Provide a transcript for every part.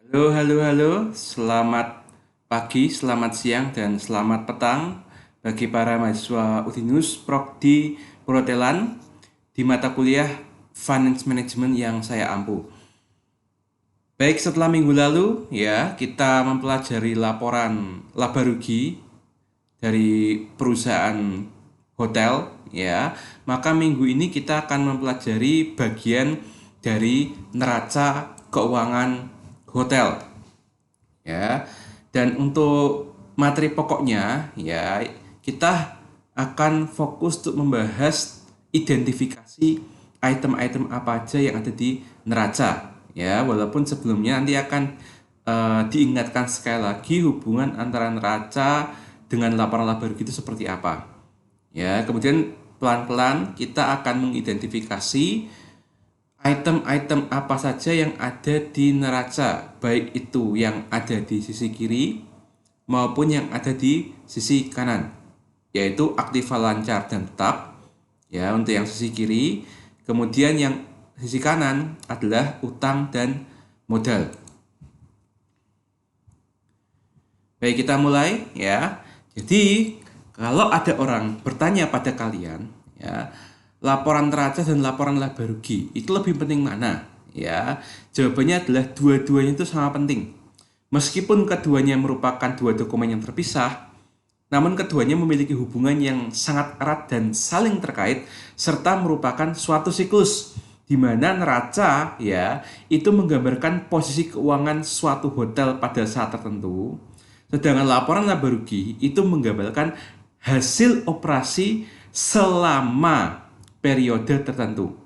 Halo, halo, halo. Selamat pagi, selamat siang, dan selamat petang bagi para mahasiswa Udinus Prodi Perhotelan di mata kuliah Finance Management yang saya ampu. Baik, setelah minggu lalu ya, kita mempelajari laporan laba rugi dari perusahaan hotel ya. Maka minggu ini kita akan mempelajari bagian dari neraca keuangan hotel ya. Dan untuk materi pokoknya ya, kita akan fokus untuk membahas identifikasi item-item apa aja yang ada di neraca ya. Walaupun sebelumnya nanti akan diingatkan sekali lagi hubungan antara neraca dengan laporan laba rugi itu seperti apa ya. Kemudian pelan-pelan kita akan mengidentifikasi item-item apa saja yang ada di neraca, baik itu yang ada di sisi kiri maupun yang ada di sisi kanan, yaitu aktiva lancar dan tetap ya untuk yang sisi kiri. Kemudian yang sisi kanan adalah utang dan modal. Baik, kita mulai ya. Jadi kalau ada orang bertanya pada kalian ya, laporan neraca dan laporan laba rugi itu lebih penting mana? Ya, jawabannya adalah dua-duanya itu sama penting. Meskipun keduanya merupakan dua dokumen yang terpisah, namun keduanya memiliki hubungan yang sangat erat dan saling terkait serta merupakan suatu siklus di mana neraca ya itu menggambarkan posisi keuangan suatu hotel pada saat tertentu, sedangkan laporan laba rugi itu menggambarkan hasil operasi selama periode tertentu.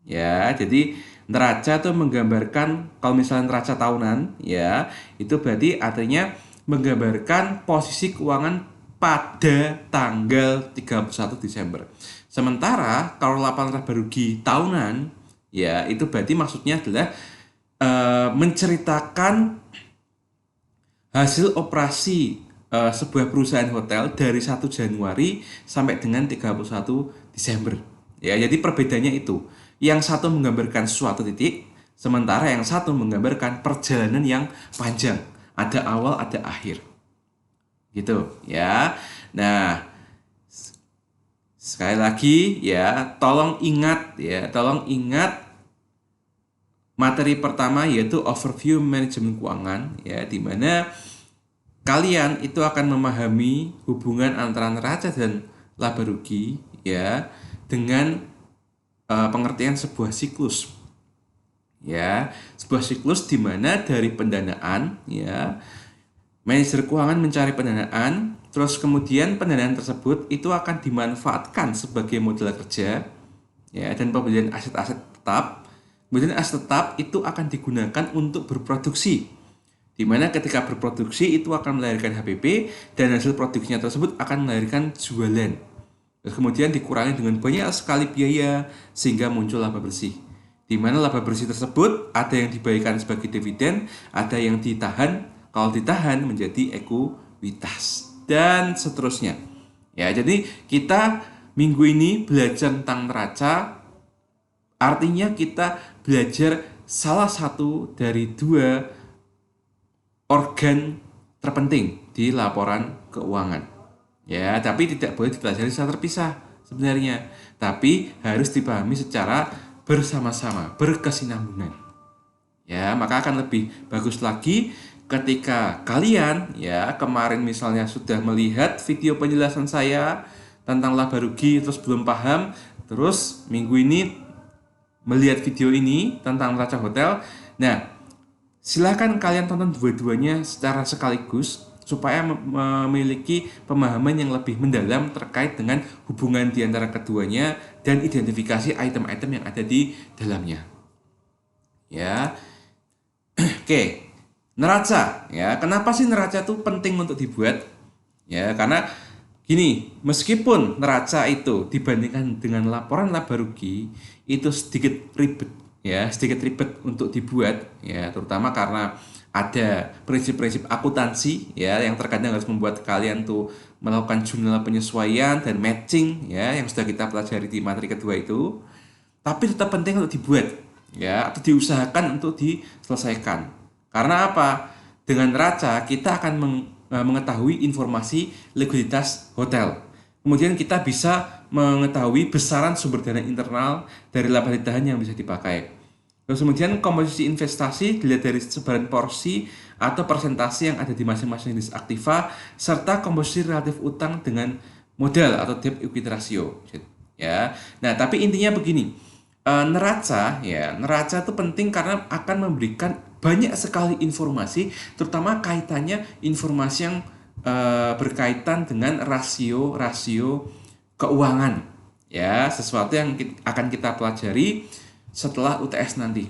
Ya, jadi neraca itu menggambarkan, kalau misalnya neraca tahunan ya, itu berarti artinya menggambarkan posisi keuangan pada tanggal 31 Desember. Sementara kalau laporan laba rugi tahunan ya, itu berarti maksudnya adalah menceritakan hasil operasi sebuah perusahaan hotel dari 1 Januari sampai dengan 31 Desember. Ya, jadi perbedaannya itu. Yang satu menggambarkan suatu titik, sementara yang satu menggambarkan perjalanan yang panjang. Ada awal, ada akhir. Gitu, ya. Nah, sekali lagi ya, tolong ingat materi pertama yaitu overview manajemen keuangan ya, di mana kalian itu akan memahami hubungan antara neraca dan laba rugi ya dengan pengertian sebuah siklus ya, sebuah siklus di mana dari pendanaan ya, manajer keuangan mencari pendanaan, terus kemudian pendanaan tersebut itu akan dimanfaatkan sebagai modal kerja ya dan pembelian aset-aset tetap. Kemudian aset tetap itu akan digunakan untuk berproduksi, di mana ketika berproduksi itu akan melahirkan HPP dan hasil produksinya tersebut akan melahirkan jualan. Kemudian dikurangi dengan banyak sekali biaya sehingga muncul laba bersih. Di mana laba bersih tersebut ada yang dibayarkan sebagai dividen, ada yang ditahan, kalau ditahan menjadi ekuitas dan seterusnya. Ya, jadi kita minggu ini belajar tentang neraca. Artinya kita belajar salah satu dari dua organ terpenting di laporan keuangan. Ya, tapi tidak boleh dipelajari secara terpisah sebenarnya. Tapi harus dipahami secara bersama-sama, berkesinambungan. Ya, maka akan lebih bagus lagi ketika kalian ya kemarin misalnya sudah melihat video penjelasan saya tentang laba rugi terus belum paham, terus minggu ini melihat video ini tentang neraca hotel. Nah, silakan kalian tonton dua-duanya secara sekaligus supaya memiliki pemahaman yang lebih mendalam terkait dengan hubungan di antara keduanya dan identifikasi item-item yang ada di dalamnya. Ya. Oke. Neraca, ya. Kenapa sih neraca itu penting untuk dibuat? Ya, karena gini, meskipun neraca itu dibandingkan dengan laporan laba rugi itu sedikit ribet ya, sedikit ribet untuk dibuat ya, terutama karena ada prinsip-prinsip akuntansi ya yang terkadang harus membuat kalian tuh melakukan jumlah penyesuaian dan matching ya yang sudah kita pelajari di materi kedua itu. Tapi tetap penting untuk dibuat ya atau diusahakan untuk diselesaikan. Karena apa? Dengan neraca kita akan mengetahui informasi likuiditas hotel. Kemudian kita bisa mengetahui besaran sumber dana internal dari laba ditahan yang bisa dipakai. Terus kemudian komposisi investasi dilihat dari sebaran porsi atau persentase yang ada di masing-masing jenis aktiva serta komposisi relatif utang dengan modal atau debt equity ratio. Ya. Nah, tapi intinya begini. Neraca itu penting karena akan memberikan banyak sekali informasi, terutama kaitannya informasi yang berkaitan dengan rasio-rasio keuangan, ya, sesuatu yang akan kita pelajari setelah UTS nanti.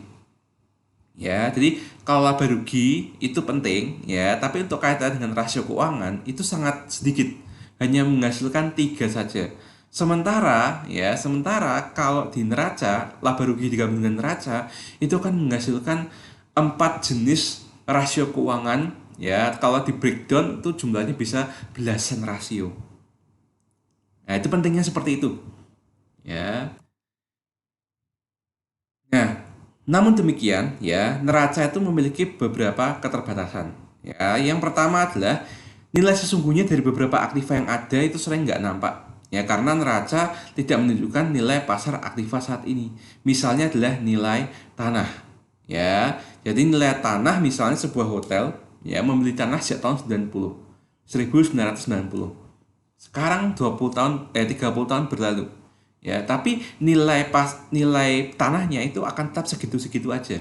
Ya, jadi kalau laba rugi itu penting, ya, tapi untuk kaitan dengan rasio keuangan itu sangat sedikit, hanya menghasilkan 3 saja. Sementara kalau di neraca, laba rugi digabung dengan neraca itu akan menghasilkan 4 jenis rasio keuangan, ya. Kalau di breakdown itu jumlahnya bisa belasan rasio. Nah, itu pentingnya seperti itu, ya. Nah, namun demikian, ya, neraca itu memiliki beberapa keterbatasan. Ya, yang pertama adalah nilai sesungguhnya dari beberapa aktiva yang ada itu sering nggak nampak. Ya, karena neraca tidak menunjukkan nilai pasar aktiva saat ini. Misalnya adalah nilai tanah. Ya, jadi nilai tanah misalnya sebuah hotel ya membeli tanah sejak tahun 1990. Sekarang 30 tahun berlalu. Ya, tapi nilai tanahnya itu akan tetap segitu-segitu aja.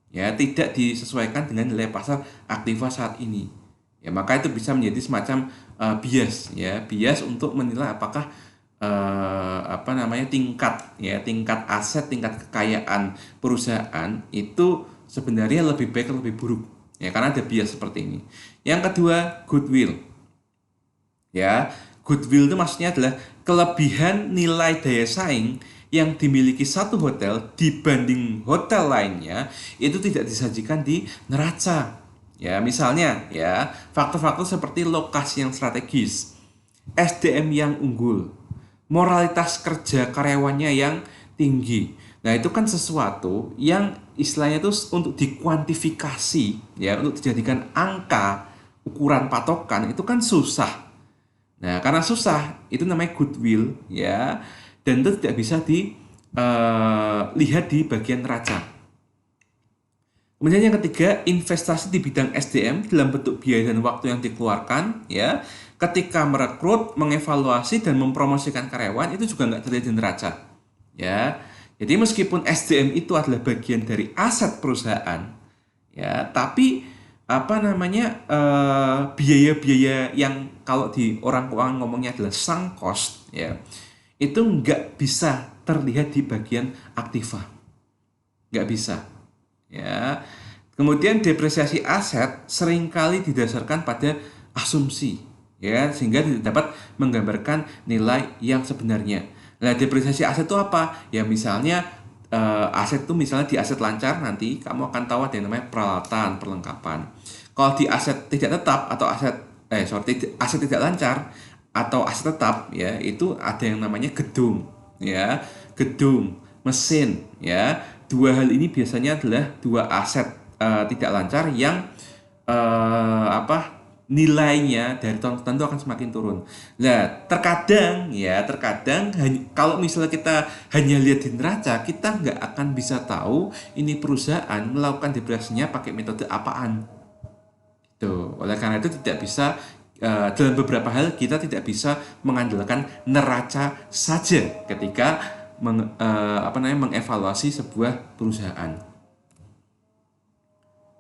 Ya, tidak disesuaikan dengan nilai pasar aktiva saat ini. Ya, maka itu bisa menjadi semacam bias, ya, bias untuk menilai apakah tingkat aset, tingkat kekayaan perusahaan itu sebenarnya lebih baik atau lebih buruk. Ya, karena ada bias seperti ini. Yang kedua, goodwill. Ya, goodwill itu maksudnya adalah kelebihan nilai daya saing yang dimiliki satu hotel dibanding hotel lainnya itu tidak disajikan di neraca. Ya, misalnya ya, faktor-faktor seperti lokasi yang strategis, SDM yang unggul, moralitas kerja karyawannya yang tinggi. Nah, itu kan sesuatu yang istilahnya itu untuk dikuantifikasi, ya, untuk dijadikan angka, ukuran patokan itu kan susah. Nah, karena susah, itu namanya goodwill, ya, dan itu tidak bisa dilihat di bagian neraca. Kemudian yang ketiga, investasi di bidang SDM dalam bentuk biaya dan waktu yang dikeluarkan, ya, ketika merekrut, mengevaluasi dan mempromosikan karyawan itu juga nggak terlihat di neraca, ya. Jadi meskipun SDM itu adalah bagian dari aset perusahaan, ya, tapi biaya-biaya yang kalau di orang keuangan ngomongnya adalah sunk cost, ya, itu nggak bisa terlihat di bagian aktiva, nggak bisa. Ya, kemudian depresiasi aset seringkali didasarkan pada asumsi, ya, sehingga tidak dapat menggambarkan nilai yang sebenarnya. Nah, depresiasi aset itu apa? Ya, misalnya aset itu misalnya di aset lancar nanti kamu akan tahu ada yang namanya peralatan, perlengkapan. Kalau di aset tidak tetap atau aset tidak lancar atau aset tetap, ya, itu ada yang namanya gedung, ya, gedung, mesin, ya. Dua hal ini biasanya adalah dua aset tidak lancar yang nilainya dari tahun ke tahun itu akan semakin turun. Nah, terkadang kalau misalnya kita hanya lihat di neraca, kita nggak akan bisa tahu ini perusahaan melakukan depresiasinya pakai metode apaan. Tuh, oleh karena itu tidak bisa dalam beberapa hal kita tidak bisa mengandalkan neraca saja ketika mengevaluasi sebuah perusahaan.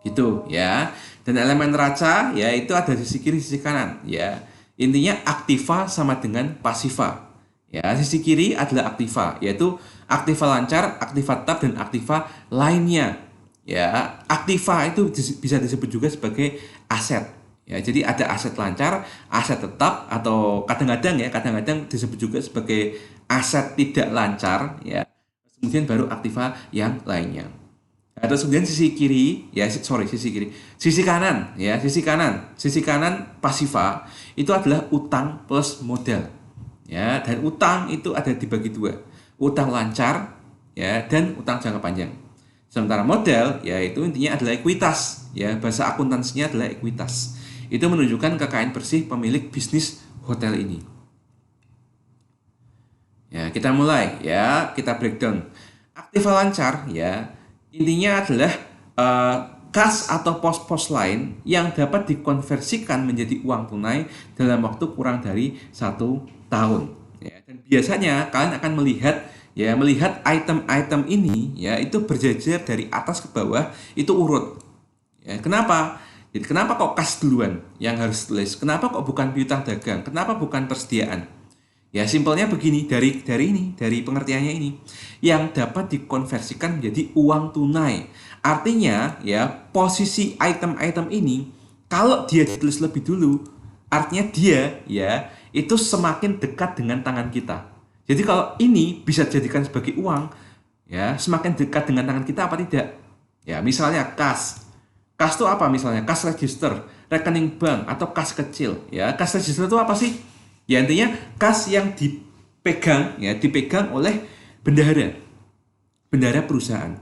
Gitu, ya. Dan elemen neraca ya itu ada sisi kiri, sisi kanan, ya. Intinya aktiva sama dengan pasiva. Ya, sisi kiri adalah aktiva, yaitu aktiva lancar, aktiva tetap dan aktiva lainnya. Ya, aktiva itu bisa disebut juga sebagai aset. Ya, jadi ada aset lancar, aset tetap, atau kadang-kadang disebut juga sebagai aset tidak lancar, ya. Kemudian baru aktiva yang lainnya. Nah, terus kemudian sisi kanan, ya, sisi kanan pasiva itu adalah utang plus modal, ya, dan utang itu ada dibagi dua, utang lancar, ya, dan utang jangka panjang. Sementara modal, ya, itu intinya adalah ekuitas, ya bahasa akuntansinya adalah ekuitas. Itu menunjukkan kekayaan bersih pemilik bisnis hotel ini. Ya, kita mulai ya, kita breakdown. Aktiva lancar ya, intinya adalah eh, kas atau pos-pos lain yang dapat dikonversikan menjadi uang tunai dalam waktu kurang dari 1 tahun. Ya, dan biasanya kalian akan melihat item-item ini ya itu berjejer dari atas ke bawah itu urut. Ya, kenapa? Jadi kenapa kok kas duluan yang harus tulis? Kenapa kok bukan piutang dagang? Kenapa bukan persediaan? Ya simpelnya begini, dari pengertiannya ini yang dapat dikonversikan menjadi uang tunai. Artinya ya posisi item-item ini kalau dia ditulis lebih dulu, artinya dia ya itu semakin dekat dengan tangan kita. Jadi kalau ini bisa dijadikan sebagai uang, ya semakin dekat dengan tangan kita apa tidak? Ya misalnya kas. Kas itu apa misalnya? Kas register, rekening bank atau kas kecil. Ya kas register itu apa sih? Ya intinya kas yang dipegang oleh bendahara perusahaan.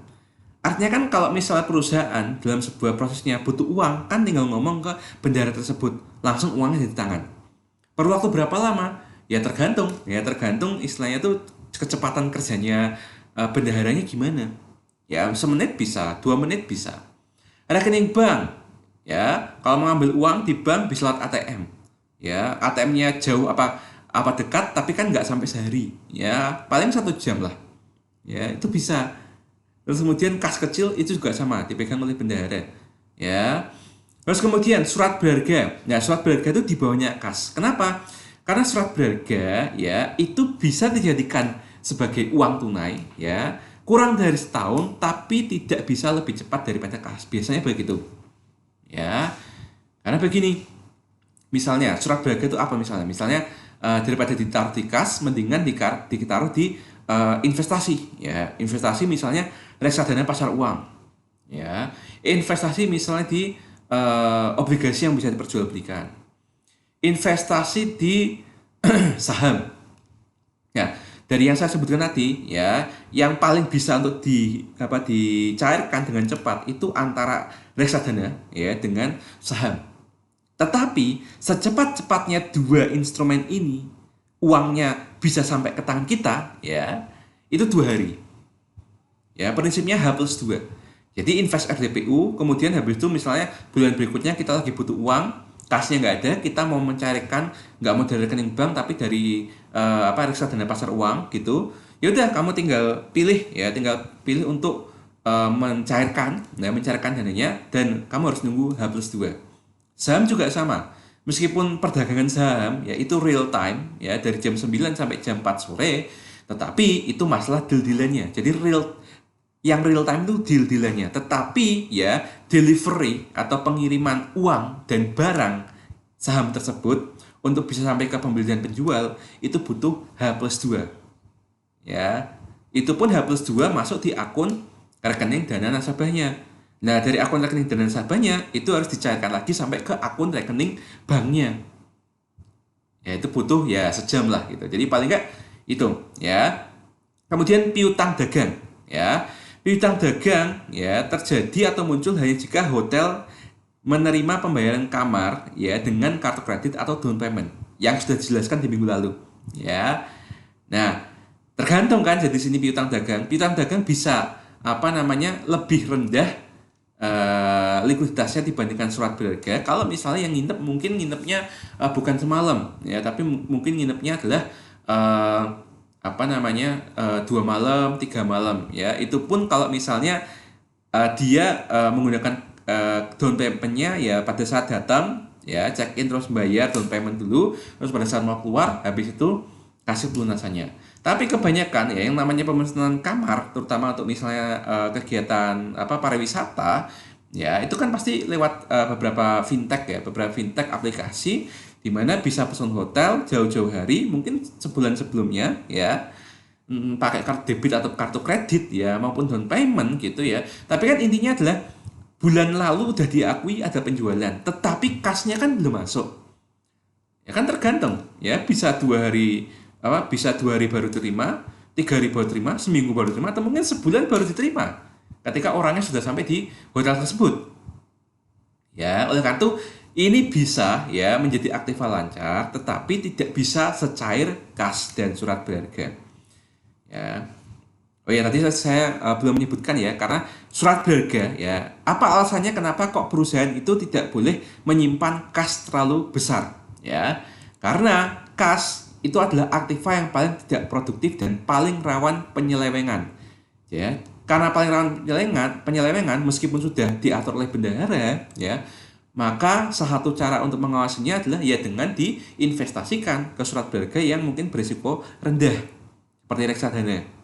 Artinya kan kalau misalnya perusahaan dalam sebuah prosesnya butuh uang, kan tinggal ngomong ke bendahara tersebut, langsung uangnya di tangan. Perlu waktu berapa lama? Ya tergantung istilahnya tuh kecepatan kerjanya bendaharanya gimana. Ya semenit bisa, 2 menit bisa. Rekening bank, ya kalau mengambil uang di bank bisa lewat ATM. Ya ATM-nya jauh apa dekat tapi kan nggak sampai sehari, ya paling 1 jam lah, ya itu bisa. Terus kemudian kas kecil itu juga sama dipegang oleh bendahara, ya. Terus kemudian surat berharga. Nah surat berharga itu di bawahnya kas. Kenapa? Karena surat berharga ya itu bisa dijadikan sebagai uang tunai ya kurang dari setahun tapi tidak bisa lebih cepat daripada kas. Biasanya begitu, ya. Karena begini. Misalnya surat berharga itu apa misalnya? Misalnya daripada ditaruh di kas, mendingan ditaruh di investasi. Ya, investasi misalnya reksadana pasar uang. Ya, investasi misalnya di obligasi yang bisa diperjualbelikan. Investasi di saham. Ya, dari yang saya sebutkan tadi, ya, yang paling bisa untuk dicairkan dengan cepat itu antara reksadana, ya, dengan saham. Tetapi secepat-cepatnya dua instrumen ini uangnya bisa sampai ke tangan kita, ya itu 2 hari. Ya prinsipnya H+2. Jadi invest RDPU, kemudian habis itu misalnya bulan berikutnya kita lagi butuh uang, kasnya nggak ada, kita mau mencairkan nggak mau dari rekening bank tapi dari reksadana pasar uang gitu. Ya udah kamu tinggal pilih untuk mencairkan dananya dan kamu harus nunggu H+2. Saham juga sama. Meskipun perdagangan saham ya itu real time ya dari jam 9 sampai jam 4 sore, tetapi itu masalah deal-dealannya. Jadi yang real time itu deal-dealannya. Tetapi ya delivery atau pengiriman uang dan barang saham tersebut untuk bisa sampai ke pembeli dan penjual itu butuh H+2. Ya. Itu pun H+2 masuk di akun rekening dana nasabahnya. Nah, dari akun rekening dana nasabahnya itu harus dicairkan lagi sampai ke akun rekening banknya. Ya, itu butuh ya sejam lah gitu. Jadi paling enggak itu ya. Kemudian piutang dagang ya. Piutang dagang ya terjadi atau muncul hanya jika hotel menerima pembayaran kamar ya dengan kartu kredit atau down payment yang sudah dijelaskan di minggu lalu ya. Nah, tergantung kan jadi sini piutang dagang. Piutang dagang bisa lebih rendah likuiditasnya dibandingkan surat berharga. Kalau misalnya yang mungkin nginepnya bukan semalam ya, tapi mungkin nginepnya adalah 2 malam 3 malam ya. Itu pun kalau misalnya dia menggunakan down payment-nya ya pada saat datang ya check in terus bayar down payment dulu, terus pada saat mau keluar habis itu kasih pelunasannya. Tapi kebanyakan ya yang namanya pemesanan kamar, terutama untuk misalnya kegiatan pariwisata, ya itu kan pasti lewat beberapa fintech aplikasi di mana bisa pesan hotel jauh-jauh hari, mungkin sebulan sebelumnya ya, pakai kartu debit atau kartu kredit ya maupun down payment gitu ya. Tapi kan intinya adalah bulan lalu udah diakui ada penjualan, tetapi kasnya kan belum masuk. Ya kan tergantung ya, bisa 2 hari bisa 2 hari baru terima, 3 hari baru terima, seminggu baru terima, atau mungkin sebulan baru diterima ketika orangnya sudah sampai di hotel tersebut. Ya, oleh karena itu ini bisa ya menjadi aktiva lancar, tetapi tidak bisa secair kas dan surat berharga. Ya. Oh ya, tadi saya belum menyebutkan ya, karena surat berharga ya, apa alasannya kenapa kok perusahaan itu tidak boleh menyimpan kas terlalu besar? Ya, karena kas itu adalah aktiva yang paling tidak produktif dan paling rawan penyelewengan. Ya, karena paling rawan penyelewengan meskipun sudah diatur oleh bendahara, ya, maka salah satu cara untuk mengawasinya adalah ya dengan diinvestasikan ke surat berharga yang mungkin berisiko rendah seperti reksadana.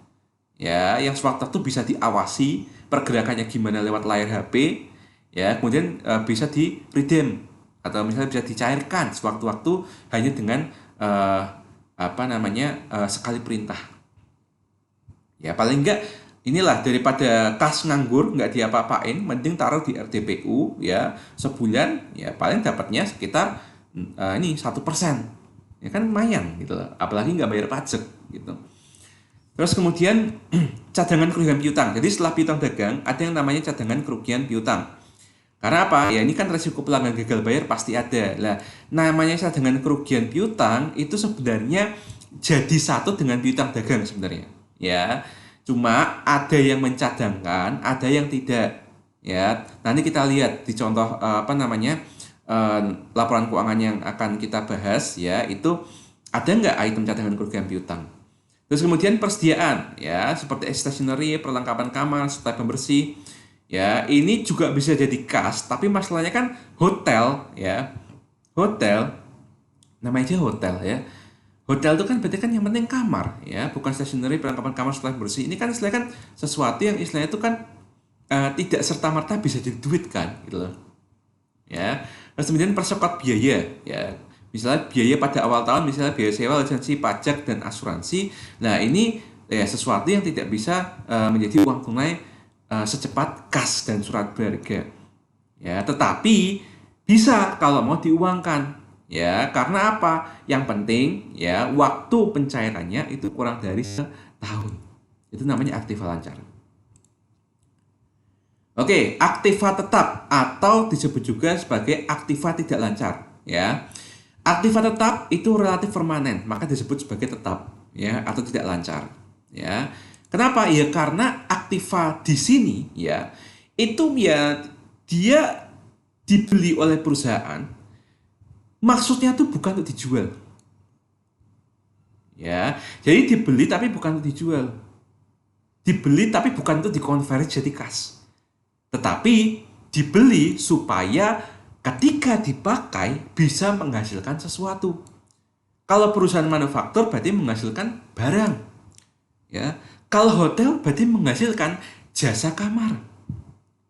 Ya, yang sewaktu-waktu bisa diawasi pergerakannya gimana lewat layar HP, ya, kemudian bisa di redeem atau misalnya bisa dicairkan sewaktu-waktu hanya dengan sekali perintah. Ya, paling enggak inilah daripada kas nganggur nggak diapa-apain, mending taruh di RDPU ya sebulan ya paling dapatnya sekitar ini 1%, ya kan lumayan gitu loh, apalagi nggak bayar pajak gitu. Terus kemudian cadangan kerugian piutang. Jadi setelah piutang dagang ada yang namanya cadangan kerugian piutang. Karena apa? Ya ini kan resiko pelanggan gagal bayar pasti ada. Lah, namanya cadangan kerugian piutang itu sebenarnya jadi satu dengan piutang dagang sebenarnya. Ya, cuma ada yang mencadangkan, ada yang tidak. Ya, nanti kita lihat di contoh laporan keuangan yang akan kita bahas ya, itu ada nggak item cadangan kerugian piutang. Terus kemudian persediaan ya seperti stationery, perlengkapan kamar, serta pembersih. Ya, ini juga bisa jadi kas, tapi masalahnya kan hotel ya. Hotel namanya aja hotel ya. Hotel itu kan berarti kan yang penting kamar ya, bukan stationery, perlengkapan kamar, serta pembersih. Ini kan istilahnya kan sesuatu yang istilahnya itu kan tidak serta-merta bisa jadi duit kan gitu loh. Ya. Terus kemudian persekot biaya ya. Misalnya biaya pada awal tahun, misalnya biaya sewa, lisensi, pajak, dan asuransi. Nah, ini ya sesuatu yang tidak bisa menjadi uang tunai secepat kas dan surat berharga. Ya, tetapi bisa kalau mau diuangkan. Ya, karena apa? Yang penting ya waktu pencairannya itu kurang dari setahun. Itu namanya aktiva lancar. Oke, aktiva tetap atau disebut juga sebagai aktiva tidak lancar. Ya, aktiva tetap itu relatif permanen, maka disebut sebagai tetap ya atau tidak lancar. Ya. Kenapa? Ya karena aktiva di sini ya itu ya dia dibeli oleh perusahaan. Maksudnya tuh bukan untuk dijual. Ya. Jadi dibeli tapi bukan untuk dijual. Dibeli tapi bukan untuk dikonversi jadi kas. Tetapi dibeli supaya ketika dipakai bisa menghasilkan sesuatu. Kalau perusahaan manufaktur berarti menghasilkan barang. Ya. Kalau hotel berarti menghasilkan jasa kamar.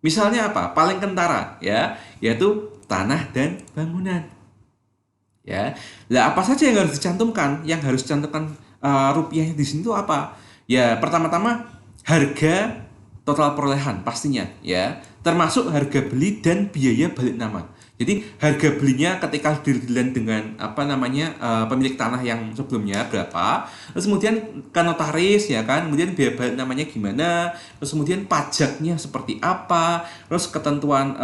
Misalnya apa? Paling kentara ya, yaitu tanah dan bangunan. Ya. Lah apa saja yang harus dicantumkan? Yang harus dicantumkan rupiahnya di sini itu apa? Ya, pertama-tama harga total perolehan pastinya ya, termasuk harga beli dan biaya balik nama. Jadi harga belinya ketika deal-dealan dengan pemilik tanah yang sebelumnya berapa, terus kemudian ke notaris ya kan, kemudian biaya balik namanya gimana, terus kemudian pajaknya seperti apa, terus ketentuan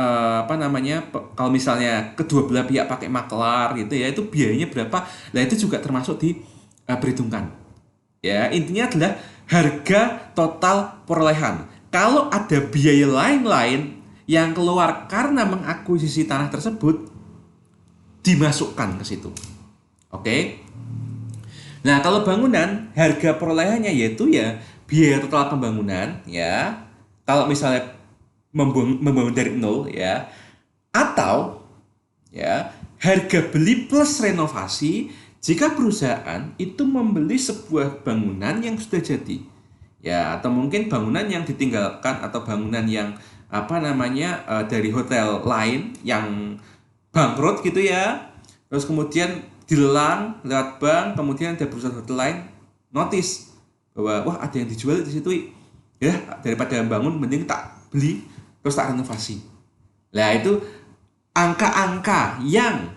kalau misalnya kedua belah pihak pakai maklar gitu ya, itu biayanya berapa. Nah itu juga termasuk diperhitungkan. Ya intinya adalah harga total perolehan. Kalau ada biaya lain-lain yang keluar karena mengakuisisi tanah tersebut, dimasukkan ke situ. Oke. Nah, kalau bangunan, harga perolehannya yaitu ya biaya total pembangunan ya. Kalau misalnya membangun dari nol ya, atau ya harga beli plus renovasi jika perusahaan itu membeli sebuah bangunan yang sudah jadi. Ya, atau mungkin bangunan yang ditinggalkan atau bangunan yang dari hotel lain yang bangkrut gitu ya, terus kemudian dilelang lewat bank, kemudian ada perusahaan hotel lain notice bahwa wah ada yang dijual di situ ya, daripada bangun mending tak beli terus tak renovasi. Nah itu angka-angka yang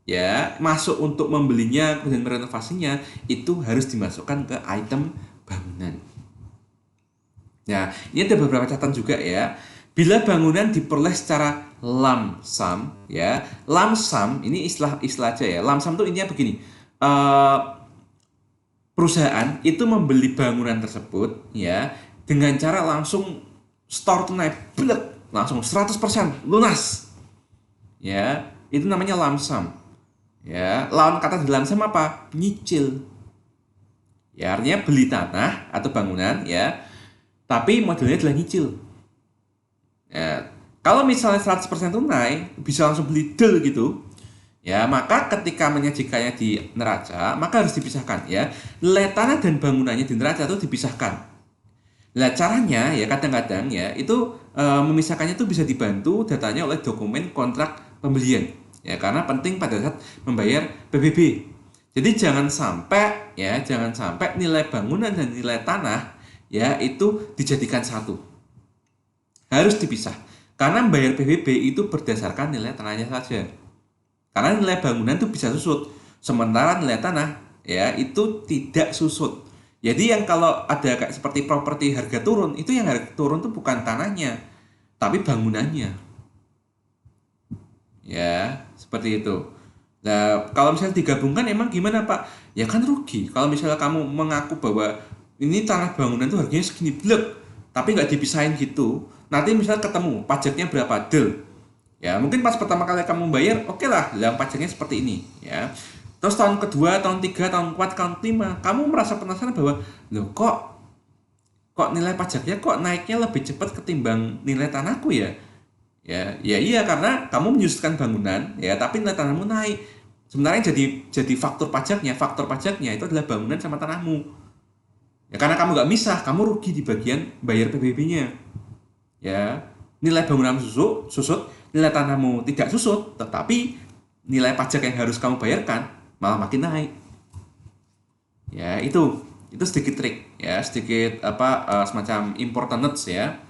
ya masuk untuk membelinya kemudian merenovasinya itu harus dimasukkan ke item bangunan. Nah, ini ada beberapa catatan juga ya. Bila bangunan diperoleh secara lump sum, ya, lump sum ini istilah aja ya. Lump sum itu intinya begini. Eh, Perusahaan itu membeli bangunan tersebut ya dengan cara langsung store tunai, langsung 100% lunas. Ya, itu namanya lump sum. Ya, lawan kata di lump sum apa? Nyicil. Ya, artinya beli tanah atau bangunan ya, tapi modelnya adalah nyicil. Ya, kalau misalnya 100% tunai, bisa langsung beli deal gitu. Ya, maka ketika menyajikannya di neraca, maka harus dipisahkan ya. Nilai tanah dan bangunannya di neraca itu dipisahkan. Nah, caranya ya kadang-kadang ya itu memisahkannya itu bisa dibantu datanya oleh dokumen kontrak pembelian. Ya, karena penting pada saat membayar PBB. Jadi jangan sampai nilai bangunan dan nilai tanah ya itu dijadikan satu. Harus dipisah. Karena membayar PBB itu berdasarkan nilai tanahnya saja. Karena nilai bangunan itu bisa susut, sementara nilai tanah ya itu tidak susut. Jadi yang kalau ada kayak seperti properti harga turun, itu yang harga turun itu bukan tanahnya, tapi bangunannya. Ya, seperti itu. Nah, kalau misalnya digabungkan emang gimana Pak? Ya kan rugi. Kalau misalnya kamu mengaku bahwa ini tanah bangunan itu harganya segini blek, tapi nggak dipisahin gitu. Nanti misalnya ketemu pajaknya berapa del. Ya, mungkin pas pertama kali kamu bayar, oke lah, yang pajaknya seperti ini, ya. Terus tahun kedua, tahun tiga, tahun empat, tahun lima, kamu merasa penasaran bahwa, loh kok nilai pajaknya kok naiknya lebih cepat ketimbang nilai tanahku ya? Ya iya karena kamu menyusutkan bangunan, ya, tapi nilai tanahmu naik. Sebenarnya jadi faktor pajaknya itu adalah bangunan sama tanahmu. Ya karena kamu nggak misah, kamu rugi di bagian bayar PBB-nya. Ya, nilai bangunan susut, nilai tanahmu tidak susut, tetapi nilai pajak yang harus kamu bayarkan malah makin naik. Ya, itu sedikit trik ya, sedikit semacam important notes ya.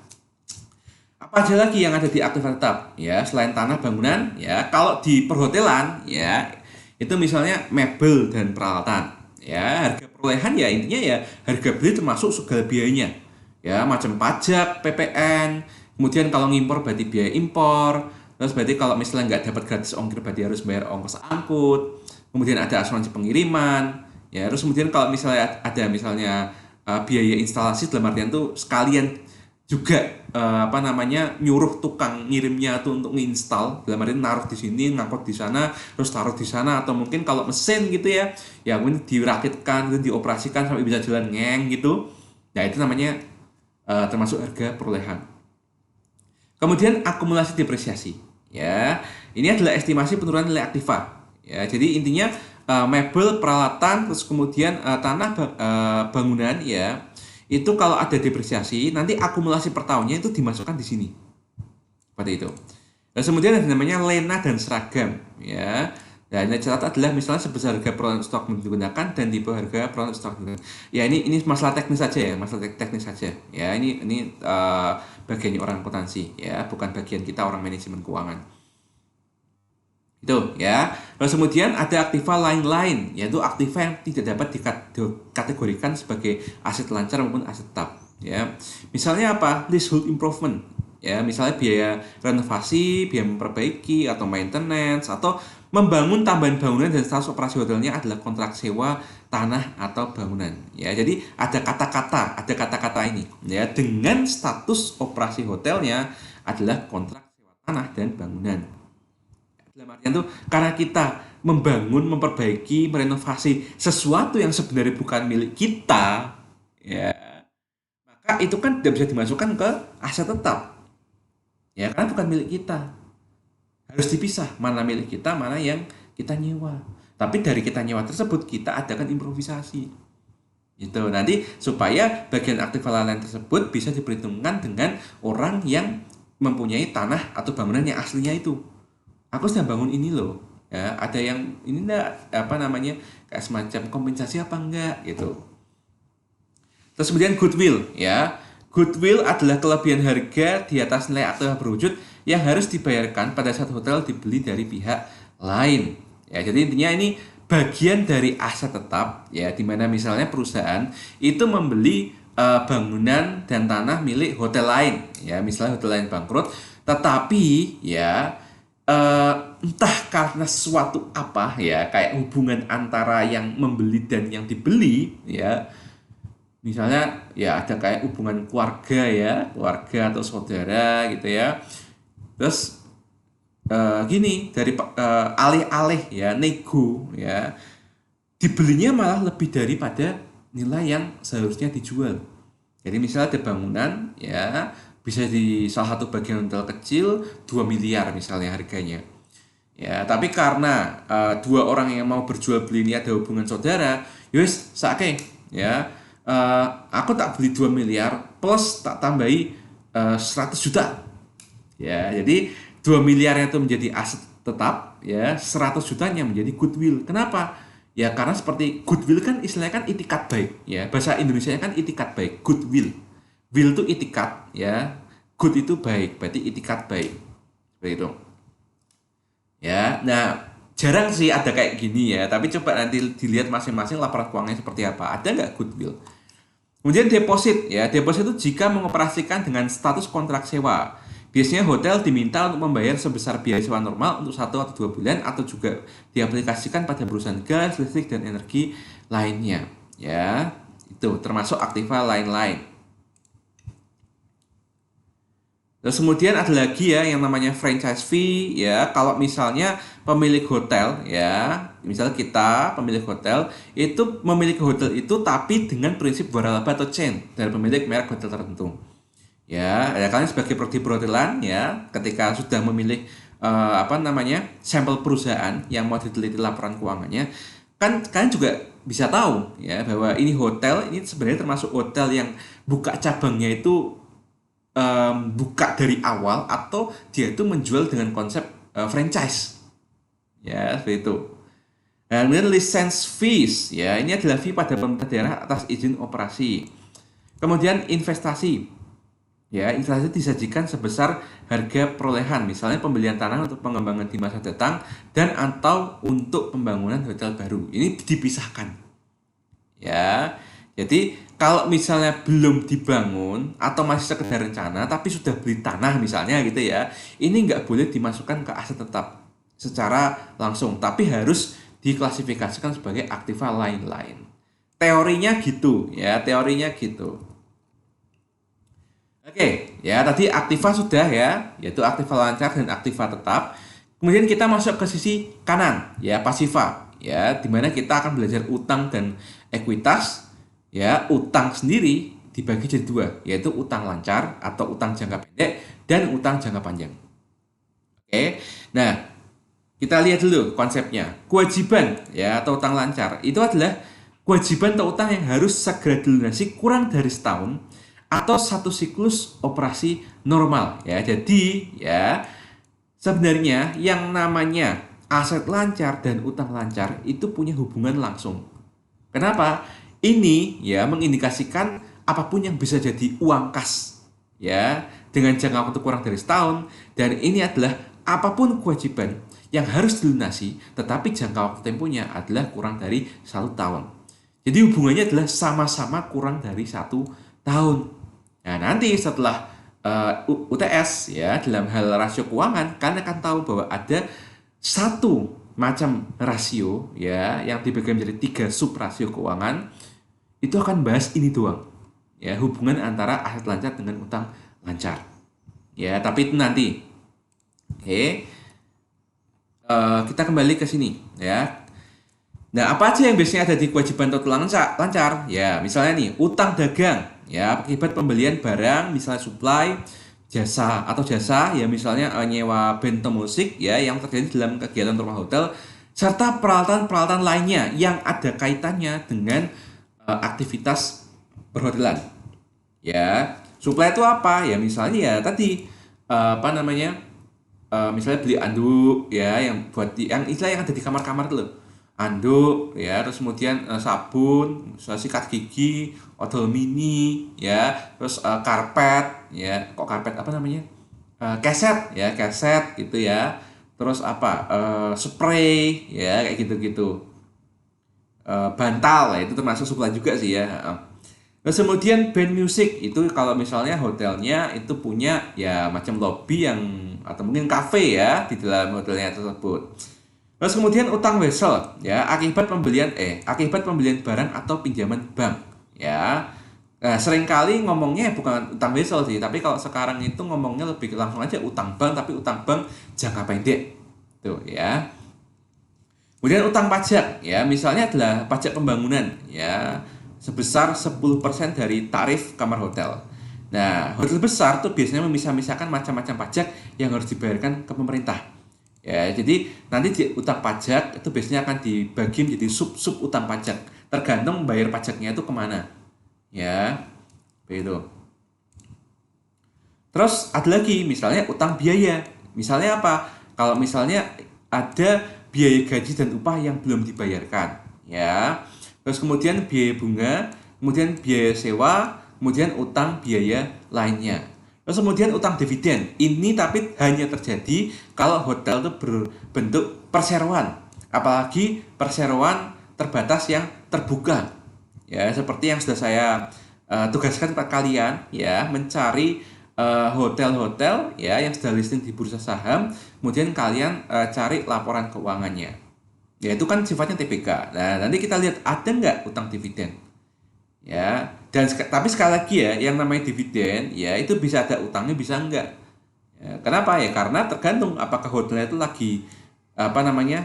Apa aja lagi yang ada di aktiva tetap ya selain tanah bangunan ya, kalau di perhotelan ya itu misalnya mebel dan peralatan ya, harga perolehan ya intinya ya harga beli termasuk segala biayanya ya, macam pajak, PPN, kemudian kalau ngimpor berarti biaya impor, terus berarti kalau misalnya nggak dapat gratis ongkir berarti harus bayar ongkos angkut, kemudian ada asuransi pengiriman ya, terus kemudian kalau misalnya ada misalnya biaya instalasi dalam artian tuh sekalian juga nyuruh tukang ngirimnya tuh untuk nginstal, dalam arti naruh di sini ngangkut di sana terus taruh di sana, atau mungkin kalau mesin gitu ya mungkin dirakitkan dan dioperasikan sampai bisa jalan ngeng gitu, nah itu namanya termasuk harga perolehan. Kemudian akumulasi depresiasi ya, ini adalah estimasi penurunan nilai aktiva ya, jadi intinya mebel, peralatan, terus kemudian tanah, bangunan ya, itu kalau ada depresiasi nanti akumulasi per tahunnya itu dimasukkan di sini seperti itu. Dan kemudian ada namanya lena dan seragam ya, dan yang catat adalah misalnya sebesar harga perolehan stok digunakan dan tipe harga perolehan stok digunakan. Ya ini masalah teknis saja ya, masalah teknis saja ya, ini bagiannya orang akuntansi ya, bukan bagian kita orang manajemen keuangan itu ya. Terus kemudian ada aktiva lain-lain, yaitu aktiva yang tidak dapat dikategorikan sebagai aset lancar maupun aset tetap ya. Misalnya apa? Leasehold improvement ya, misalnya biaya renovasi, biaya memperbaiki atau maintenance, atau membangun tambahan bangunan dan status operasi hotelnya adalah kontrak sewa tanah atau bangunan ya. Jadi ada kata-kata ini ya, dengan status operasi hotelnya adalah kontrak sewa tanah dan bangunan. Dalam artian tuh karena kita membangun, memperbaiki, merenovasi sesuatu yang sebenarnya bukan milik kita, ya, maka itu kan tidak bisa dimasukkan ke aset tetap, ya, karena bukan milik kita. Harus dipisah mana milik kita, mana yang kita nyewa. Tapi dari kita nyewa tersebut kita adakan improvisasi, gitu. Nanti supaya bagian aktif lain tersebut bisa diperhitungkan dengan orang yang mempunyai tanah atau bangunan yang aslinya itu. Aku sedang bangun ini loh ya, ada yang ini enggak kayak semacam kompensasi apa enggak gitu. Terus kemudian goodwill ya, goodwill adalah kelebihan harga di atas nilai aktiva berwujud yang harus dibayarkan pada saat hotel dibeli dari pihak lain ya. Jadi intinya ini bagian dari aset tetap ya, dimana misalnya perusahaan itu membeli bangunan dan tanah milik hotel lain, ya misalnya hotel lain bangkrut, tetapi ya entah karena suatu apa ya, kayak hubungan antara yang membeli dan yang dibeli ya, misalnya ya ada kayak hubungan keluarga ya, keluarga atau saudara gitu ya, terus gini dari alih-alih ya nego ya, dibelinya malah lebih daripada nilai yang seharusnya dijual. Jadi misalnya ada bangunan ya, bisa di salah satu bagian hotel kecil 2 miliar misalnya harganya. Ya, tapi karena dua orang yang mau berjual beli ini ada hubungan saudara, yus sake ya. Aku tak beli 2 miliar plus tak tambahi 100 juta. Ya, jadi 2 miliarnya itu menjadi aset tetap ya, 100 jutanya menjadi goodwill. Kenapa? Ya karena seperti goodwill kan istilahnya kan itikat baik ya. Bahasa Indonesianya kan itikat baik, goodwill. Will itu itikat ya. Good itu baik, berarti itikat baik. Seperti itu. Ya. Nah, jarang sih ada kayak gini ya, tapi coba nanti dilihat masing-masing laporan keuangannya seperti apa. Ada nggak goodwill? Kemudian deposit ya, deposit itu jika mengoperasikan dengan status kontrak sewa. Biasanya hotel diminta untuk membayar sebesar biaya sewa normal untuk 1 atau 2 bulan atau juga diaplikasikan pada perusahaan gas, listrik, dan energi lainnya. Ya, itu termasuk aktiva lain-lain. Terus kemudian ada lagi ya yang namanya franchise fee ya. Kalau misalnya pemilik hotel ya, misalnya kita pemilik hotel itu memiliki hotel itu tapi dengan prinsip waralaba atau chain dari pemilik merek hotel tertentu. Ya, kalian sebagai prodi perhotelan ya, ketika sudah memilih sampel perusahaan yang mau diteliti laporan keuangannya, kan kalian juga bisa tahu ya bahwa ini hotel ini sebenarnya termasuk hotel yang buka cabangnya itu buka dari awal atau dia itu menjual dengan konsep franchise ya, seperti itu. Dan kemudian license fees ya, ini adalah fee pada pemerintah daerah atas izin operasi. Kemudian investasi ya, investasi disajikan sebesar harga perolehan, misalnya pembelian tanah untuk pengembangan di masa datang dan atau untuk pembangunan hotel baru. Ini dipisahkan ya. Jadi kalau misalnya belum dibangun atau masih sekedar rencana tapi sudah beli tanah misalnya gitu ya, ini nggak boleh dimasukkan ke aset tetap secara langsung, tapi harus diklasifikasikan sebagai aktiva lain-lain. Teorinya gitu ya, teorinya gitu. Oke, ya tadi aktiva sudah ya, yaitu aktiva lancar dan aktiva tetap. Kemudian kita masuk ke sisi kanan ya, pasiva ya, dimana kita akan belajar utang dan ekuitas. Ya, utang sendiri dibagi jadi dua, yaitu utang lancar atau utang jangka pendek dan utang jangka panjang. Oke, nah kita lihat dulu konsepnya. Kewajiban ya atau utang lancar itu adalah kewajiban atau utang yang harus segera dilunasi kurang dari setahun atau satu siklus operasi normal ya. Jadi ya sebenarnya yang namanya aset lancar dan utang lancar itu punya hubungan langsung. Kenapa? Ini ya mengindikasikan apapun yang bisa jadi uang kas ya dengan jangka waktu kurang dari setahun, dan ini adalah apapun kewajiban yang harus dilunasi tetapi jangka waktu tempohnya adalah kurang dari 1 tahun. Jadi hubungannya adalah sama-sama kurang dari 1 tahun. Nah nanti setelah UTS ya dalam hal rasio keuangan, kalian akan tahu bahwa ada satu macam rasio ya yang dibagi menjadi 3 sub rasio keuangan. Itu akan bahas ini doang ya, hubungan antara aset lancar dengan utang lancar ya, tapi itu nanti. Oke, kita kembali ke sini ya. Nah, apa aja yang biasanya ada di kewajiban total lancar ya, misalnya nih utang dagang ya akibat pembelian barang, misalnya supply jasa atau jasa ya, misalnya nyewa band atau musik ya yang terjadi dalam kegiatan rumah hotel, serta peralatan-peralatan lainnya yang ada kaitannya dengan aktivitas perhotelan ya. Supply itu apa ya, misalnya ya tadi misalnya beli anduk ya yang buat yang istilah yang ada di kamar-kamar itu loh, anduk ya, terus kemudian sabun, sikat gigi, odol mini ya, terus karpet ya, kok karpet apa namanya, keset ya, keset gitu ya, terus spray ya kayak gitu-gitu. Bantal ya itu termasuk supply juga sih ya. Terus kemudian band music itu kalau misalnya hotelnya itu punya ya macam lobby yang atau mungkin cafe ya di dalam hotelnya tersebut. Terus kemudian utang wesel ya akibat pembelian barang atau pinjaman bank ya. Nah, seringkali ngomongnya bukan utang wesel sih, tapi kalau sekarang itu ngomongnya lebih langsung aja utang bank, tapi utang bank jangka pendek. Tuh ya. Kemudian utang pajak ya, misalnya adalah pajak pembangunan ya sebesar 10% dari tarif kamar hotel. Nah, hotel besar tuh biasanya memisah-misahkan macam-macam pajak yang harus dibayarkan ke pemerintah. Ya, jadi nanti di utang pajak itu biasanya akan dibagi menjadi sub-sub utang pajak, tergantung bayar pajaknya itu kemana. Ya, begitu. Terus ada lagi misalnya utang biaya. Misalnya apa? Kalau misalnya ada biaya gaji dan upah yang belum dibayarkan, ya. Terus kemudian biaya bunga, kemudian biaya sewa, kemudian utang biaya lainnya. Terus kemudian utang dividen. Ini tapi hanya terjadi kalau hotel itu berbentuk perseroan. Apalagi perseroan terbatas yang terbuka. Ya, seperti yang sudah saya tugaskan ke kalian ya, mencari hotel-hotel ya yang sudah listing di bursa saham, kemudian kalian cari laporan keuangannya. Ya itu kan sifatnya TPK. Nah, nanti kita lihat ada nggak utang dividen. Ya, dan tapi sekali lagi ya, yang namanya dividen ya itu bisa ada utangnya bisa enggak. Ya, kenapa ya? Karena tergantung apakah hotelnya itu lagi apa namanya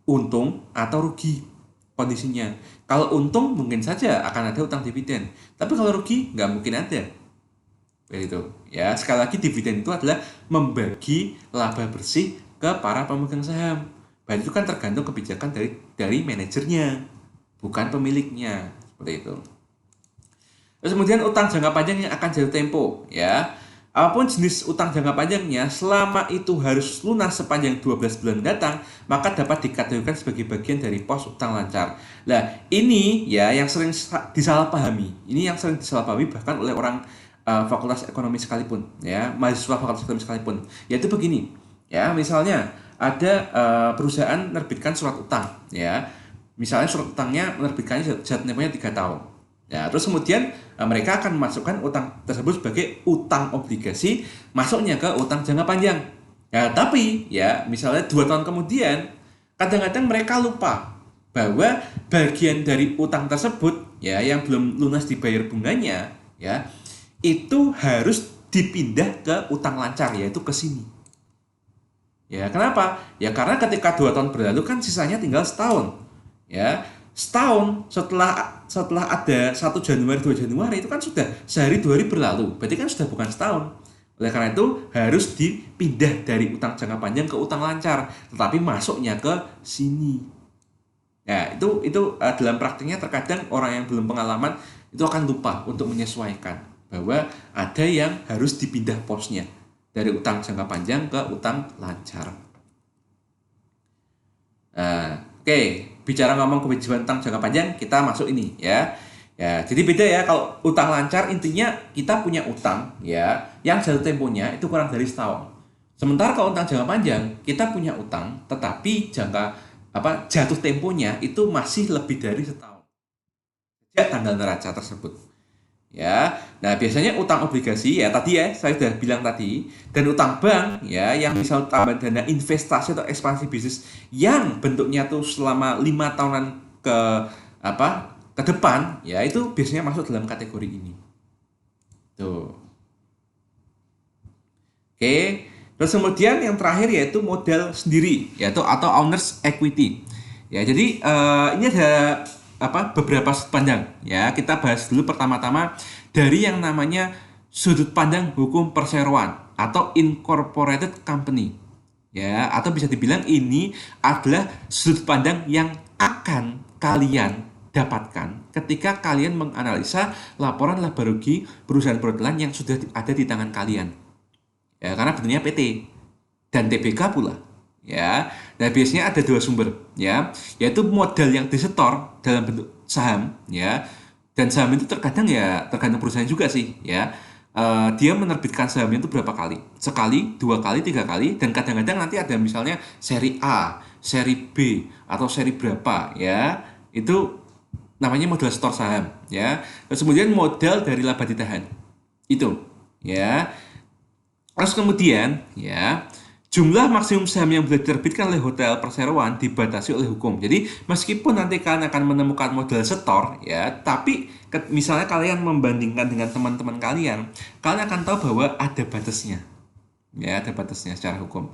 untung atau rugi kondisinya. Kalau untung mungkin saja akan ada utang dividen, tapi kalau rugi nggak mungkin ada. Begitu. Ya, sekali lagi dividen itu adalah membagi laba bersih ke para pemegang saham. Dan itu kan tergantung kebijakan dari manajernya, bukan pemiliknya. Seperti itu. Terus kemudian utang jangka panjang yang akan jatuh tempo, ya. Apapun jenis utang jangka panjangnya, selama itu harus lunas sepanjang 12 bulan mendatang, maka dapat dikategorikan sebagai bagian dari pos utang lancar. Nah, ini ya yang sering disalahpahami. Ini yang sering disalahpahami bahkan oleh orang fakultas ekonomi sekalipun, ya, mahasiswa fakultas ekonomi sekalipun. Yaitu begini, ya, misalnya ada perusahaan menerbitkan surat utang, ya. Misalnya surat utangnya menerbitkannya jatuh temponya 3 tahun. Ya, terus kemudian mereka akan memasukkan utang tersebut sebagai utang obligasi, masuknya ke utang jangka panjang. Ya, tapi ya misalnya 2 tahun kemudian, kadang-kadang mereka lupa bahwa bagian dari utang tersebut ya yang belum lunas dibayar bunganya ya itu harus dipindah ke utang lancar, yaitu ke sini. Ya, kenapa? Ya karena ketika 2 tahun berlalu kan sisanya tinggal setahun. Ya, setahun setelah ada 1 Januari 2 Januari itu kan sudah sehari 2 hari berlalu, berarti kan sudah bukan setahun. Oleh karena itu harus dipindah dari utang jangka panjang ke utang lancar, tetapi masuknya ke sini. Ya, itu dalam praktiknya terkadang orang yang belum pengalaman itu akan lupa untuk menyesuaikan bahwa ada yang harus dipindah posnya dari utang jangka panjang ke utang lancar. Oke, bicara ngomong kewajiban utang jangka panjang, kita masuk ini ya. Ya, jadi beda ya kalau utang lancar intinya kita punya utang ya yang jatuh temponya itu kurang dari setahun. Sementara kalau utang jangka panjang kita punya utang tetapi jatuh temponya itu masih lebih dari setahun sejak tanggal neraca tersebut. Ya, nah biasanya utang obligasi ya tadi ya saya sudah bilang tadi, dan utang bank ya yang misal tambah dana investasi atau ekspansi bisnis yang bentuknya tuh selama 5 tahunan ke ke depan ya itu biasanya masuk dalam kategori ini tuh. Oke, terus kemudian yang terakhir yaitu modal sendiri yaitu atau owner's equity ya. Jadi ini ada beberapa sudut pandang ya. Kita bahas dulu pertama-tama dari yang namanya sudut pandang hukum perseroan atau incorporated company ya, atau bisa dibilang ini adalah sudut pandang yang akan kalian dapatkan ketika kalian menganalisa laporan laba rugi perusahaan perhotelan yang sudah ada di tangan kalian ya, karena bentuknya PT dan TBK pula. Ya, nah biasanya ada 2 sumber ya, yaitu modal yang disetor dalam bentuk saham ya, dan saham itu terkadang ya tergantung perusahaan juga sih ya. Dia menerbitkan sahamnya itu berapa kali, sekali, 2 kali, 3 kali, dan kadang-kadang nanti ada misalnya seri A, seri B atau seri berapa ya, itu namanya modal setor saham ya. Terus kemudian modal dari laba ditahan. Itu ya. Terus kemudian ya, jumlah maksimum saham yang boleh diterbitkan oleh hotel perseroan dibatasi oleh hukum. Jadi meskipun nanti kalian akan menemukan modal setor ya, tapi misalnya kalian membandingkan dengan teman-teman kalian, kalian akan tahu bahwa ada batasnya. Ya, ada batasnya secara hukum.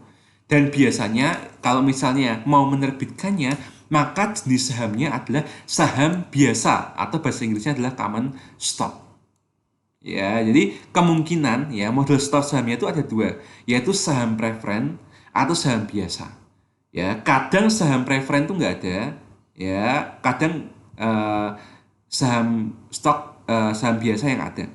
Dan biasanya kalau misalnya mau menerbitkannya, maka jenis sahamnya adalah saham biasa atau bahasa Inggrisnya adalah common stock. Ya, jadi kemungkinan ya model store sahamnya itu ada dua, yaitu saham preferen atau saham biasa. Ya, kadang saham preferen itu nggak ada, ya, kadang saham stok saham biasa yang ada.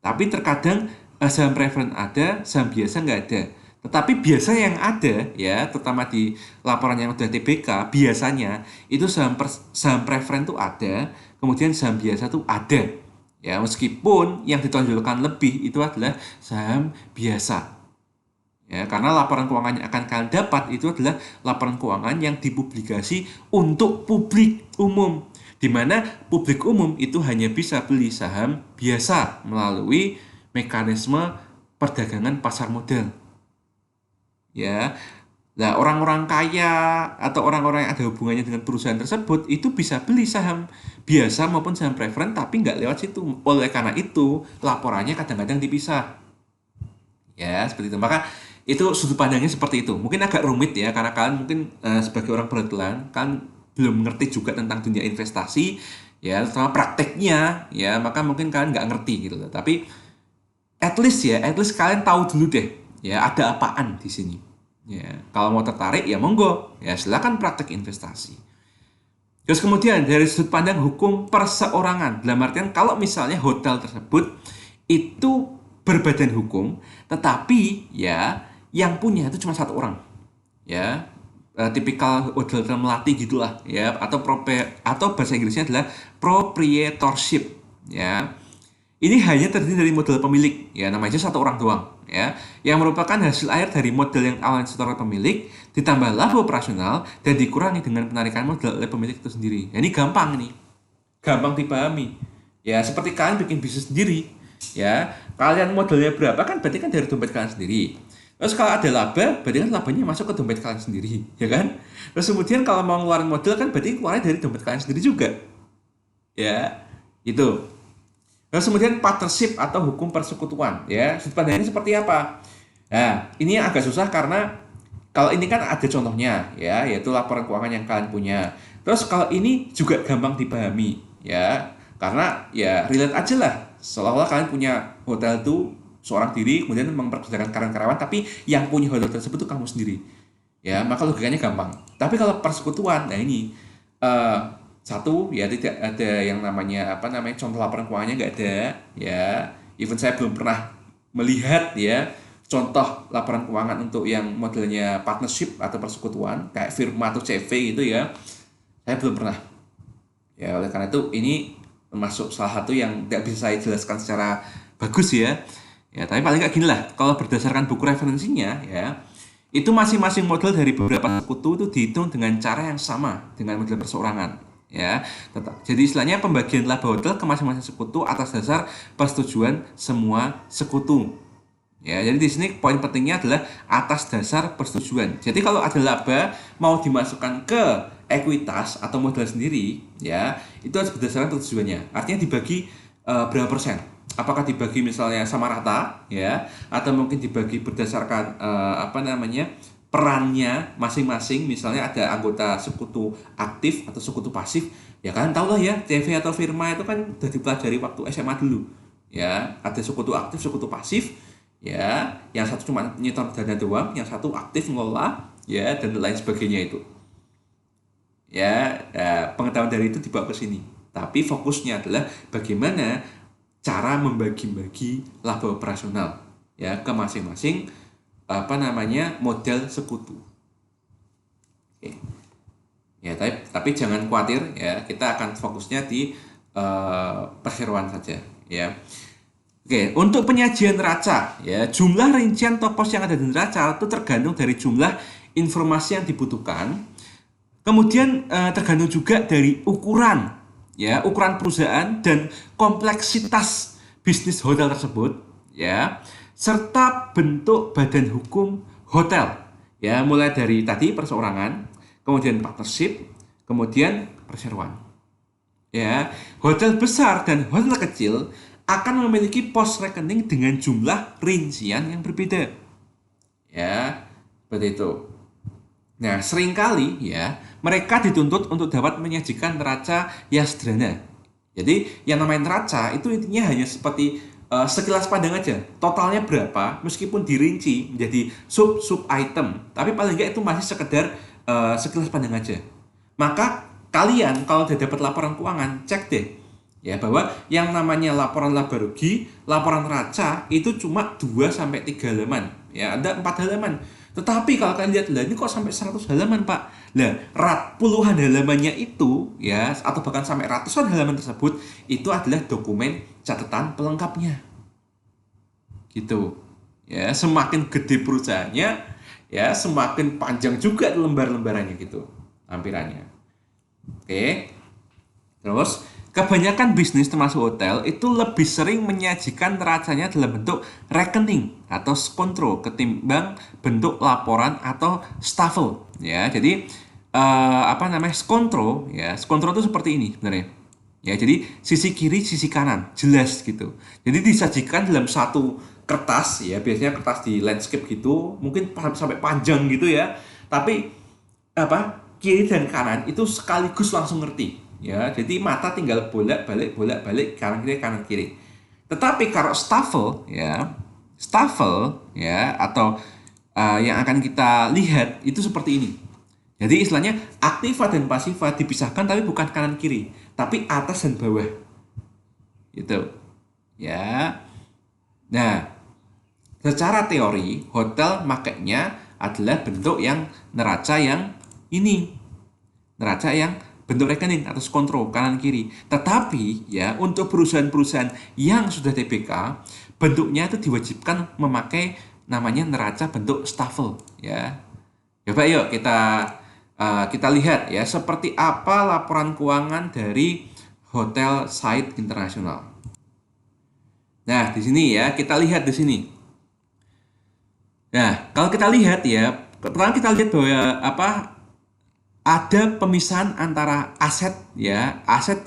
Tapi terkadang saham preferen ada, saham biasa nggak ada. Tetapi biasa yang ada, ya, terutama di laporan yang udah TBK, biasanya itu saham preferen itu ada, kemudian saham biasa itu ada. Ya, meskipun yang ditonjolkan lebih itu adalah saham biasa. Ya, karena laporan keuangan yang akan kalian dapat itu adalah laporan keuangan yang dipublikasi untuk publik umum, di mana publik umum itu hanya bisa beli saham biasa melalui mekanisme perdagangan pasar modal. Ya, nah, orang-orang kaya atau orang-orang yang ada hubungannya dengan perusahaan tersebut itu bisa beli saham biasa maupun saham preferen tapi nggak lewat situ. Oleh karena itu, laporannya kadang-kadang dipisah. Ya, seperti itu. Maka itu sudut pandangnya seperti itu. Mungkin agak rumit ya, karena kalian mungkin sebagai orang perhotelan kan belum mengerti juga tentang dunia investasi, ya, terutama prakteknya, ya, maka mungkin kalian nggak ngerti gitu loh. Tapi at least kalian tahu dulu deh, ya, ada apaan di sini. Ya, kalau mau tertarik ya monggo, ya silakan praktek investasi. Terus kemudian dari sudut pandang hukum perseorangan, dalam artian kalau misalnya hotel tersebut itu berbadan hukum, tetapi ya yang punya itu cuma satu orang, ya, tipikal hotel melati gitulah, ya, atau bahasa Inggrisnya adalah proprietorship, ya. Ini hanya terdiri dari modal pemilik, ya, namanya satu orang doang, ya, yang merupakan hasil akhir dari modal yang awalnya setor pemilik, ditambah laba operasional, dan dikurangi dengan penarikan modal oleh pemilik itu sendiri. Ya, ini gampang nih, gampang dipahami. Ya, seperti kalian bikin bisnis sendiri, ya, kalian modalnya berapa kan berarti kan dari dompet kalian sendiri. Terus kalau ada laba, berarti kan labanya masuk ke dompet kalian sendiri, ya kan? Terus kemudian kalau mau ngeluarin modal kan berarti keluarnya dari dompet kalian sendiri juga, ya, itu. Terus kemudian partnership atau hukum persekutuan, ya, sudut pandangnya seperti apa? Nah, ini agak susah karena kalau ini kan ada contohnya, ya, yaitu laporan keuangan yang kalian punya. Terus kalau ini juga gampang dipahami, ya, karena ya relate aja lah, seolah-olah kalian punya hotel itu seorang diri, kemudian memperkerjakan karyawan-karyawan, tapi yang punya hotel tersebut itu kamu sendiri, ya, maka logikanya gampang. Tapi kalau persekutuan, nah ini satu, ya, tidak ada yang namanya contoh laporan keuangannya nggak ada, ya, even saya belum pernah melihat, ya, contoh laporan keuangan untuk yang modelnya partnership atau persekutuan kayak Firma atau CV gitu, ya, saya belum pernah, ya. Oleh karena itu ini termasuk salah satu yang tidak bisa saya jelaskan secara bagus, ya, ya, tapi paling nggak gini lah, kalau berdasarkan buku referensinya, ya, itu masing-masing model dari beberapa sekutu itu dihitung dengan cara yang sama dengan model perseorangan, ya, tetap. Jadi istilahnya pembagian laba hotel ke masing-masing sekutu atas dasar persetujuan semua sekutu. Ya, jadi di sini poin pentingnya adalah atas dasar persetujuan. Jadi kalau ada laba mau dimasukkan ke ekuitas atau modal sendiri, ya, itu harus berdasarkan persetujuannya. Artinya dibagi berapa persen? Apakah dibagi misalnya sama rata, ya, atau mungkin dibagi berdasarkan perannya masing-masing. Misalnya ada anggota sekutu aktif atau sekutu pasif, ya kan tahu lah, ya, CV atau Firma itu kan udah dipelajari waktu SMA dulu, ya, ada sekutu aktif, sekutu pasif, ya, yang satu cuma nyetor dana doang, yang satu aktif ngelola, ya, dan lain sebagainya itu, ya, pengetahuan dari itu dibawa ke sini. Tapi fokusnya adalah bagaimana cara membagi-bagi laba operasional, ya, ke masing-masing model sekutu. Oke. Ya, tapi jangan khawatir, ya, kita akan fokusnya di perseroan saja, ya. Oke, untuk penyajian neraca, ya, jumlah rincian topos yang ada di neraca itu tergantung dari jumlah informasi yang dibutuhkan. Kemudian tergantung juga dari ukuran, ya, ukuran perusahaan dan kompleksitas bisnis hotel tersebut, ya, serta bentuk badan hukum hotel, ya, mulai dari tadi perseorangan, kemudian partnership, kemudian perseroan. Ya, hotel besar dan hotel kecil akan memiliki pos rekening dengan jumlah rincian yang berbeda. Ya, seperti itu. Nah, seringkali ya, mereka dituntut untuk dapat menyajikan neraca yang sederhana. Jadi, yang namanya neraca itu intinya hanya seperti sekilas pandang aja. Totalnya berapa, meskipun dirinci menjadi sub-sub item, tapi paling nggak itu masih sekedar sekilas pandang aja. Maka kalian kalau udah dapat laporan keuangan, cek deh ya bahwa yang namanya laporan laba rugi, laporan neraca itu cuma 2 sampai 3 halaman. Ya, ada 4 halaman. Tetapi kalau kalian lihat, lah ini kok sampai 100 halaman, Pak. Lah, puluhan halamannya itu ya atau bahkan sampai ratusan halaman tersebut itu adalah dokumen catatan pelengkapnya. Gitu. Ya, semakin gede perusahaannya, ya semakin panjang juga lembar-lembarannya gitu, lampirannya. Oke. Terus, kebanyakan bisnis termasuk hotel itu lebih sering menyajikan neracanya dalam bentuk rekening atau skontro ketimbang bentuk laporan atau staffel. Ya, jadi skontro ya, skontro itu seperti ini sebenarnya. Ya, jadi sisi kiri, sisi kanan, jelas gitu. Jadi disajikan dalam satu kertas ya, biasanya kertas di landscape gitu, mungkin sampai panjang gitu ya. Tapi kiri dan kanan itu sekaligus langsung ngerti ya, jadi mata tinggal bolak-balik kanan kiri. Tetapi kalau staffel ya atau yang akan kita lihat itu seperti ini. Jadi istilahnya aktiva dan pasiva dipisahkan tapi bukan kanan kiri, tapi atas dan bawah. Gitu. Ya. Nah, secara teori hotel makanya adalah bentuk yang neraca yang ini. Neraca yang bentuk rekening atau kontrol kanan kiri. Tetapi ya untuk perusahaan-perusahaan yang sudah TBK, bentuknya itu diwajibkan memakai namanya neraca bentuk staffel ya. Coba yuk kita lihat ya seperti apa laporan keuangan dari Hotel Said International. Nah, di sini ya kita lihat di sini. Nah, kalau kita lihat ya, pertama kita lihat bahwa ada pemisahan antara aset ya, aset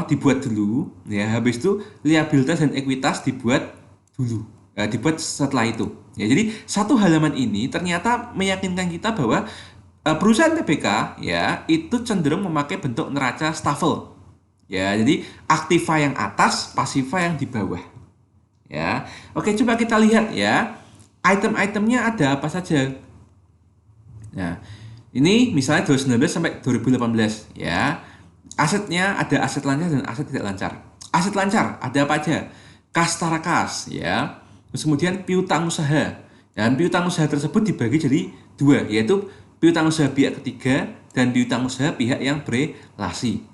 dibuat dulu ya, habis itu liabilitas dan ekuitas dibuat dulu, dibuat setelah itu. Ya, jadi satu halaman ini ternyata meyakinkan kita bahwa perusahaan TBK ya itu cenderung memakai bentuk neraca staffel. Ya, jadi aktiva yang atas, pasiva yang di bawah. Ya. Oke, coba kita lihat ya. Item-itemnya ada apa saja? Nah, ini misalnya 2019 sampai 2018 ya. Asetnya ada aset lancar dan aset tidak lancar. Aset lancar ada apa aja? Kas tarakas ya. Terus kemudian piutang usaha. Dan piutang usaha tersebut dibagi jadi dua, yaitu piutang usaha pihak ketiga dan piutang usaha pihak yang berelasi.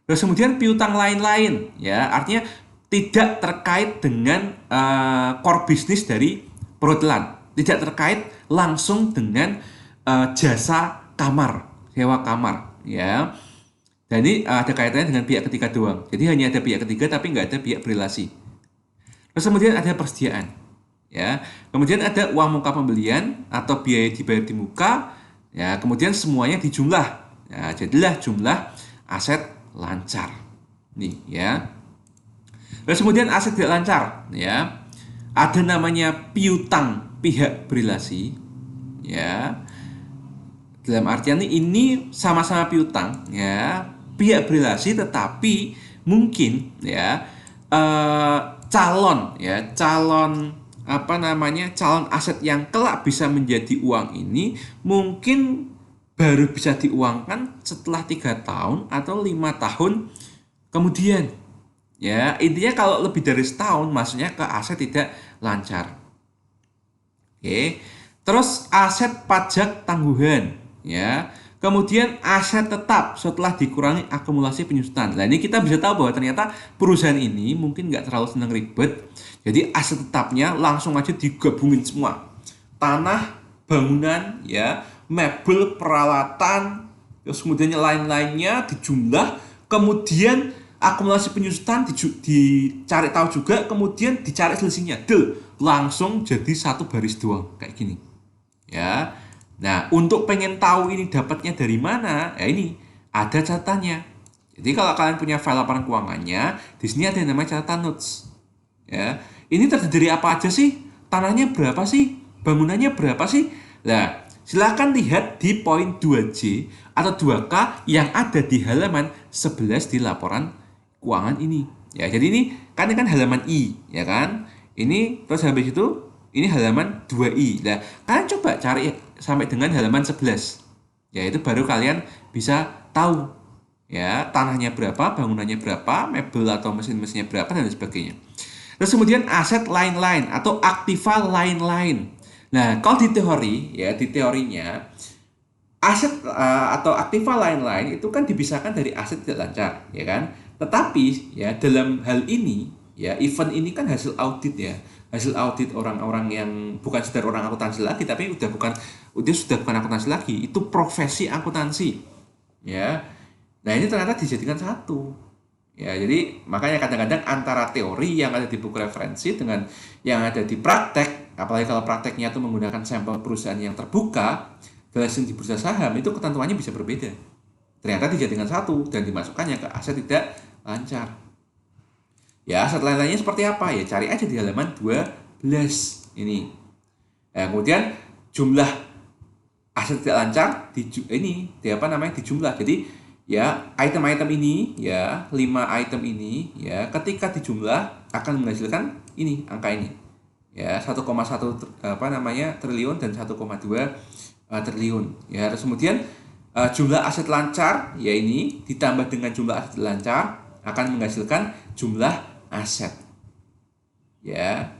Terus kemudian piutang lain-lain ya, artinya tidak terkait dengan core bisnis dari perhotelan, tidak terkait langsung dengan jasa kamar, sewa kamar ya. Dan ini ada kaitannya dengan pihak ketiga doang. Jadi hanya ada pihak ketiga tapi nggak ada pihak berelasi. Terus kemudian ada persediaan ya. Kemudian ada uang muka pembelian atau biaya dibayar di muka ya. Kemudian semuanya dijumlah. Ya, jadilah jumlah aset lancar nih ya. Terus kemudian aset tidak lancar ya, ada namanya piutang pihak berelasi ya, dalam artian ini sama-sama piutang ya, pihak berelasi tetapi mungkin ya calon aset yang kelak bisa menjadi uang ini mungkin baru bisa diuangkan setelah 3 tahun atau 5 tahun kemudian. Ya, intinya kalau lebih dari setahun maksudnya ke aset tidak lancar. Oke. Terus aset pajak tangguhan ya. Kemudian aset tetap setelah dikurangi akumulasi penyusutan. Nah, ini kita bisa tahu bahwa ternyata perusahaan ini mungkin nggak terlalu senang ribet. Jadi aset tetapnya langsung aja digabungin semua. Tanah, bangunan ya, mebel, peralatan, terus kemudian lain-lainnya dijumlah, kemudian akumulasi penyusutan dicari tahu juga, kemudian dicari selisihnya, langsung jadi satu baris doang kayak gini ya. Nah, untuk pengen tahu ini dapatnya dari mana, ya ini ada catatannya. Jadi kalau kalian punya file laporan keuangannya, di sini ada yang namanya catatan notes ya. Ini terdiri dari apa aja sih? Tanahnya berapa sih? Bangunannya berapa sih? Nah, silakan lihat di poin 2J atau 2K yang ada di halaman 11 di laporan keuangan ini. Ya, jadi ini kan halaman I, ya kan? Ini terus habis itu ini halaman 2I. Nah, kalian coba cari sampai dengan halaman 11. Ya, itu baru kalian bisa tahu ya tanahnya berapa, bangunannya berapa, mebel atau mesin-mesinnya berapa dan sebagainya. Terus kemudian aset lain-lain atau aktiva lain-lain. Nah, kalau di teori ya, di teorinya aset atau aktiva lain-lain itu kan dipisahkan dari aset tidak lancar, ya kan? Tetapi ya dalam hal ini ya, event ini kan hasil audit ya, hasil audit orang-orang yang bukan sekedar orang akuntansi lagi, tapi sudah bukan akuntansi lagi, itu profesi akuntansi ya. Nah, ini ternyata dijadikan satu ya. Jadi makanya kadang-kadang antara teori yang ada di buku referensi dengan yang ada di praktek, apalagi kalau prakteknya itu menggunakan sampel perusahaan yang terbuka langsung di bursa saham, itu ketentuannya bisa berbeda. Ternyata dijadikan satu dan dimasukkannya ke aset tidak lancar. Ya, aset lain-lainnya seperti apa? Ya cari aja di halaman 12 ini. Nah, kemudian jumlah aset tidak lancar dijumlah. Jadi ya item-item ini ya, 5 item ini ya, ketika dijumlah akan menghasilkan ini, angka ini. Ya, 1,1 triliun dan 1,2 triliun. Ya, terus kemudian jumlah aset lancar ya ini ditambah dengan jumlah aset lancar akan menghasilkan jumlah aset. Ya.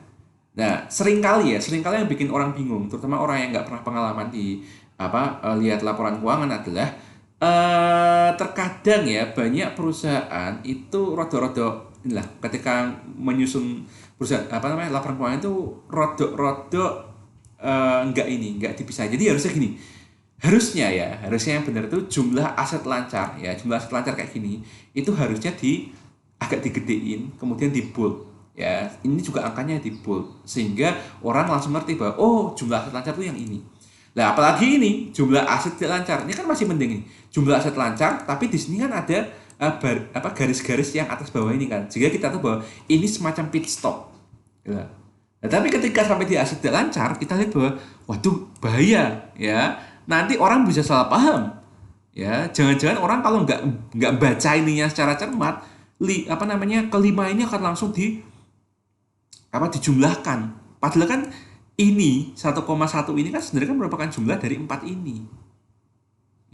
Nah, seringkali yang bikin orang bingung, terutama orang yang nggak pernah pengalaman di lihat laporan keuangan adalah terkadang ya banyak perusahaan itu rodo-rodo inilah ketika menyusun perusahaan laporan keuangan itu rodo nggak dipisah. Jadi harusnya gini. Harusnya yang benar itu jumlah aset lancar ya, jumlah aset lancar kayak gini itu harusnya agak digedein, kemudian di bold ya. Ini juga angkanya di bold sehingga orang langsung ngerti bahwa oh, jumlah aset lancar itu yang ini. Nah, apalagi ini jumlah aset tidak lancar. Ini kan masih mending nih. Jumlah aset lancar tapi di sini kan ada garis-garis yang atas bawah ini kan. Sehingga kita tahu bahwa ini semacam pit stop. Ya. Nah, tapi ketika sampai di aset tidak lancar, kita lihat bahwa waduh, bahaya ya. Nanti orang bisa salah paham ya. Jangan-jangan orang kalau nggak baca ininya secara cermat, kelima ini akan langsung dijumlahkan. Padahal kan ini 1,1 ini kan sebenarnya kan merupakan jumlah dari 4 ini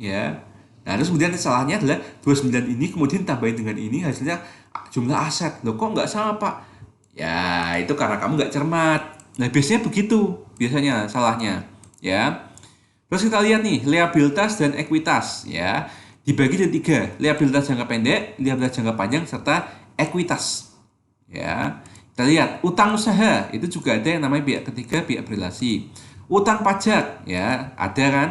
ya. Nah, terus kemudian salahnya adalah 29 ini kemudian tambahin dengan ini hasilnya jumlah aset. Loh, kok nggak sama, Pak? Ya, itu karena kamu nggak cermat. Nah, biasanya begitu salahnya ya. Terus kita lihat nih, liabilitas dan ekuitas ya. Dibagi jadi 3, liabilitas jangka pendek, liabilitas jangka panjang, serta ekuitas. Ya. Kita lihat, utang usaha itu juga ada yang namanya pihak ketiga, pihak berelasi. Utang pajak ya, ada kan?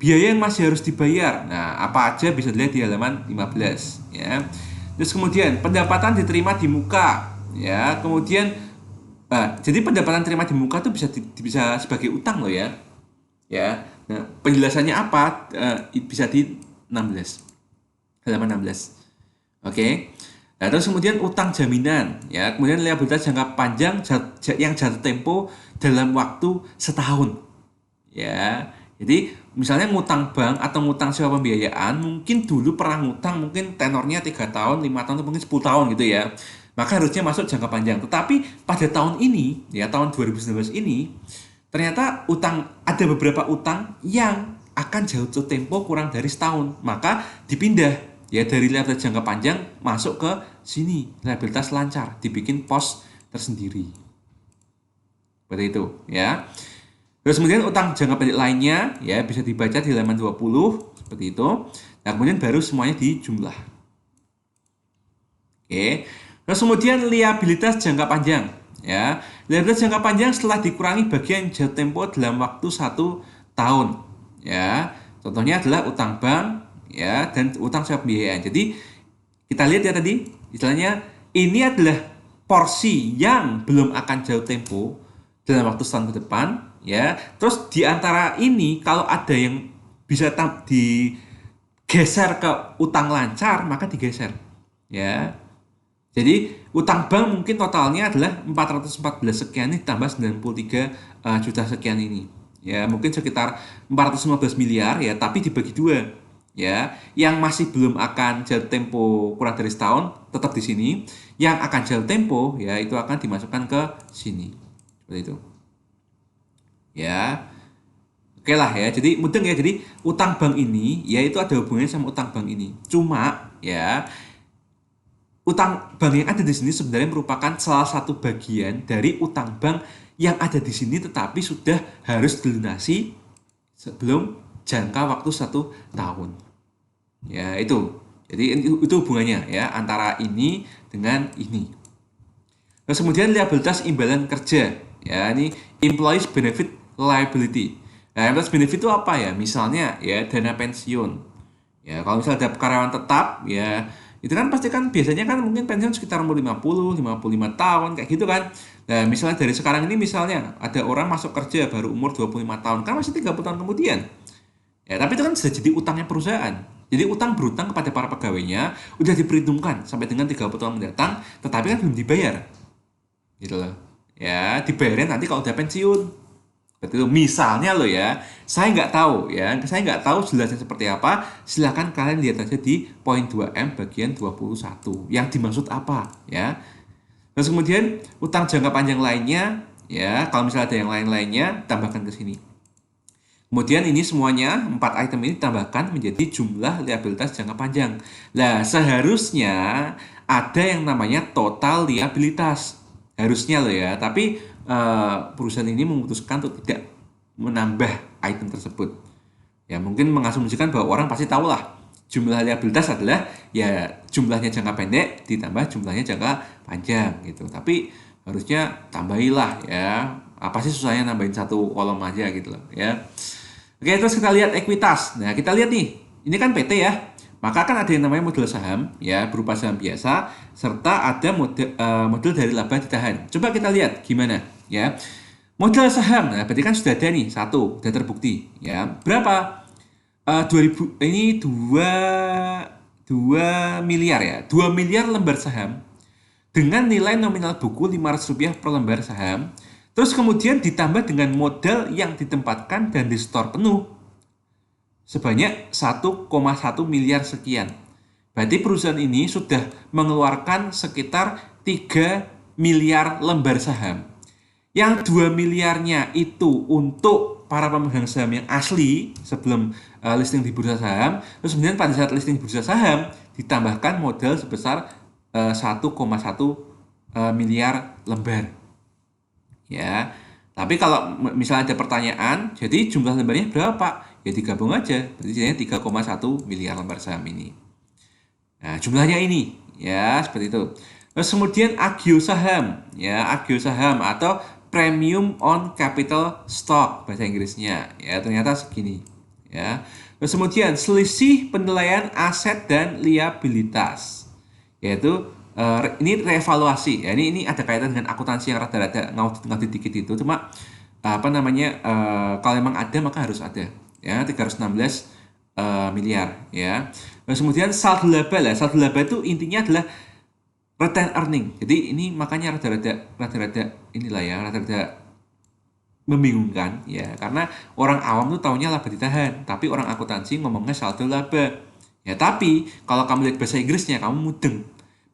Biaya yang masih harus dibayar. Nah, apa aja bisa dilihat di halaman 15 ya. Terus kemudian pendapatan diterima di muka ya. Kemudian jadi pendapatan diterima di muka itu bisa sebagai utang loh ya. Ya. Nah, penjelasannya apa? Bisa di 16. Halaman 16. Oke. Nah, terus kemudian utang jaminan ya. Kemudian liabilitas jangka panjang yang jatuh tempo dalam waktu setahun. Ya. Jadi, misalnya ngutang bank atau ngutang sewa pembiayaan, mungkin dulu pernah ngutang mungkin tenornya 3 tahun, 5 tahun, atau mungkin 10 tahun gitu ya. Maka harusnya masuk jangka panjang. Tetapi pada tahun ini, ya tahun 2019 ini, ternyata ada beberapa utang yang akan jatuh tempo kurang dari setahun, maka dipindah ya dari liabilitas jangka panjang masuk ke sini liabilitas lancar, dibikin pos tersendiri. Seperti itu ya. Terus kemudian utang jangka pendek lainnya ya bisa dibaca di halaman 20 seperti itu. Nah, kemudian baru semuanya dijumlah. Oke. Terus kemudian liabilitas jangka panjang. Ya, liabilitas jangka panjang setelah dikurangi bagian jatuh tempo dalam waktu 1 tahun. Ya, contohnya adalah utang bank, ya, dan utang sewa pembiayaan. Jadi Kita lihat ya tadi, istilahnya ini adalah porsi yang belum akan jatuh tempo dalam waktu setahun ke depan, ya. Terus di antara ini kalau ada yang bisa digeser ke utang lancar, maka digeser, ya. Jadi utang bank mungkin totalnya adalah 414 sekian ini tambah 93 juta sekian ini. Ya, mungkin sekitar 415 miliar ya, tapi dibagi dua. Ya, yang masih belum akan jatuh tempo kurang dari setahun tetap di sini. Yang akan jatuh tempo ya itu akan dimasukkan ke sini. Seperti itu. Ya. Oke lah ya. Jadi mudeng ya. Jadi utang bank ini ya itu ada hubungannya sama utang bank ini. Cuma ya utang bank yang ada di sini sebenarnya merupakan salah satu bagian dari utang bank yang ada di sini tetapi sudah harus dilunasi sebelum jangka waktu 1 tahun. Ya, itu. Jadi itu hubungannya ya antara ini dengan ini. Terus kemudian liabilitas imbalan kerja. Ya, ini employees benefit liability. Nah, employees benefit itu apa ya? Misalnya ya dana pensiun. Ya, kalau misalnya ada karyawan tetap ya itu kan pasti kan biasanya kan mungkin pensiun sekitar umur 55 tahun kayak gitu kan. Nah, misalnya dari sekarang ini misalnya ada orang masuk kerja baru umur 25 tahun kan masih 30 tahun kemudian. Ya, tapi itu kan sudah jadi utangnya perusahaan. Jadi utang berutang kepada para pegawainya udah diperhitungkan sampai dengan 30 tahun mendatang, tetapi kan belum dibayar. Gitu loh. Ya, dibayarnya nanti kalau udah pensiun. Seperti itu. Misalnya loh ya, saya nggak tahu ya, saya nggak tahu jelasnya seperti apa. Silahkan kalian lihat aja di poin 2M bagian 21. Yang dimaksud apa ya. Terus kemudian utang jangka panjang lainnya, ya kalau misalnya ada yang lain-lainnya, tambahkan ke sini. Kemudian ini semuanya 4 item ini tambahkan menjadi jumlah liabilitas jangka panjang. Nah, seharusnya ada yang namanya total liabilitas. Harusnya loh ya, tapi perusahaan ini memutuskan untuk tidak menambah item tersebut. Ya, mungkin mengasumsikan bahwa orang pasti tahu lah jumlah liabilitas adalah ya jumlahnya jangka pendek ditambah jumlahnya jangka panjang gitu. Tapi harusnya tambahilah ya. Apa sih susahnya nambahin satu kolom aja gitu loh ya. Oke, terus kita lihat ekuitas. Nah, kita lihat nih. Ini kan PT ya. Maka kan ada yang namanya model saham ya, berupa saham biasa serta ada model dari laba ditahan. Coba kita lihat gimana ya. Model saham. Nah, berarti kan sudah ada nih, satu, sudah terbukti ya. Berapa? 2000 ini 2 miliar ya. 2 miliar lembar saham dengan nilai nominal buku Rp500 per lembar saham. Terus kemudian ditambah dengan modal yang ditempatkan dan di store penuh sebanyak 1,1 miliar sekian. Berarti perusahaan ini sudah mengeluarkan sekitar 3 miliar lembar saham. Yang 2 miliarnya itu untuk para pemegang saham yang asli sebelum listing di bursa saham. Terus kemudian pada saat listing di bursa saham ditambahkan modal sebesar 1,1 miliar lembar. Ya, tapi kalau misalnya ada pertanyaan, jadi jumlah lembarnya berapa? Ya digabung aja, berarti jadinya 3,1 miliar lembar saham ini. Nah, jumlahnya ini, ya seperti itu. Terus kemudian agio saham, ya agio saham atau premium on capital stock bahasa Inggrisnya, ya ternyata segini, ya. Terus kemudian selisih penilaian aset dan liabilitas, yaitu ini reevaluasi ya, ini ada kaitan dengan akuntansi yang rada-rada ngaudit dikit itu, cuma apa namanya kalau memang ada maka harus ada ya. 316 miliar ya. Terus kemudian saldo laba lah, saldo laba itu intinya adalah retained earning. Jadi ini makanya rada-rada inilah ya, rada-rada membingungkan ya, karena orang awam tuh taunya laba ditahan, tapi orang akuntansi ngomongnya saldo laba ya. Tapi kalau kamu lihat bahasa Inggrisnya kamu mudeng.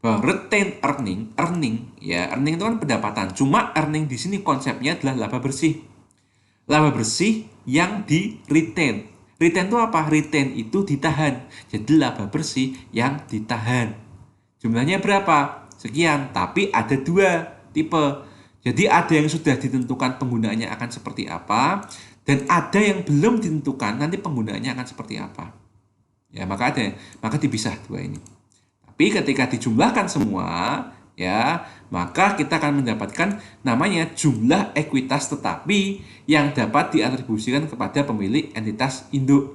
Retained earning ya, earning itu kan pendapatan. Cuma earning di sini konsepnya adalah laba bersih. Laba bersih yang di retain. Retain itu apa? Retain itu ditahan. Jadi laba bersih yang ditahan. Jumlahnya berapa? Sekian, tapi ada 2 tipe. Jadi ada yang sudah ditentukan penggunaannya akan seperti apa, dan ada yang belum ditentukan nanti penggunaannya akan seperti apa. Ya, maka dipisah 2 ini. Tapi ketika dijumlahkan semua, ya, maka kita akan mendapatkan namanya jumlah ekuitas tetapi yang dapat diatribusikan kepada pemilik entitas induk.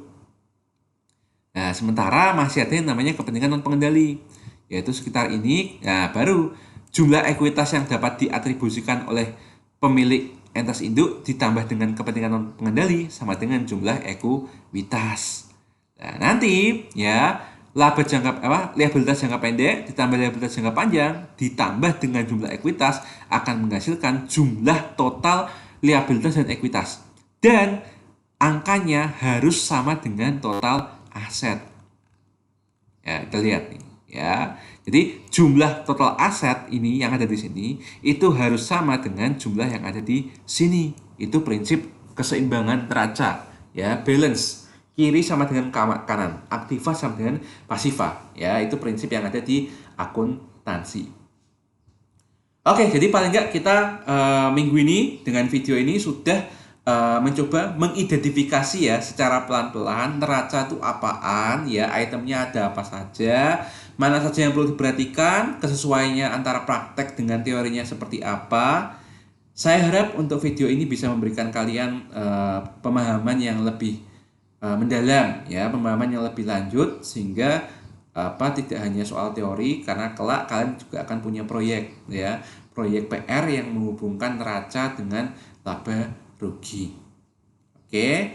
Nah, sementara masih ada yang namanya kepentingan non pengendali. yaitu sekitar ini. Nah, baru jumlah ekuitas yang dapat diatribusikan oleh pemilik entitas induk ditambah dengan kepentingan pengendali sama dengan jumlah ekuitas. Nah, nanti ya liabilitas jangka pendek ditambah liabilitas jangka panjang ditambah dengan jumlah ekuitas akan menghasilkan jumlah total liabilitas dan ekuitas. Dan angkanya harus sama dengan total aset. Ya, kita lihat nih ya. Jadi jumlah total aset ini yang ada di sini itu harus sama dengan jumlah yang ada di sini. Itu prinsip keseimbangan neraca, ya, balance. Kiri sama dengan kanan, aktiva sama dengan pasiva, ya. Itu prinsip yang ada di akuntansi. Oke, jadi paling nggak kita minggu ini dengan video ini sudah mencoba mengidentifikasi ya secara pelan-pelan neraca itu apaan, ya, itemnya ada apa saja, mana saja yang perlu diperhatikan, kesesuaiannya antara praktek dengan teorinya seperti apa. Saya harap untuk video ini bisa memberikan kalian pemahaman yang lebih mendalam, ya, pemahaman yang lebih lanjut, sehingga tidak hanya soal teori, karena kelak kalian juga akan punya proyek, ya, proyek PR yang menghubungkan neraca dengan laba rugi. Oke,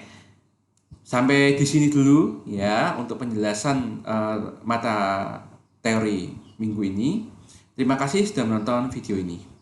sampai di sini dulu ya untuk penjelasan mata teori minggu ini. Terima kasih sudah menonton video ini.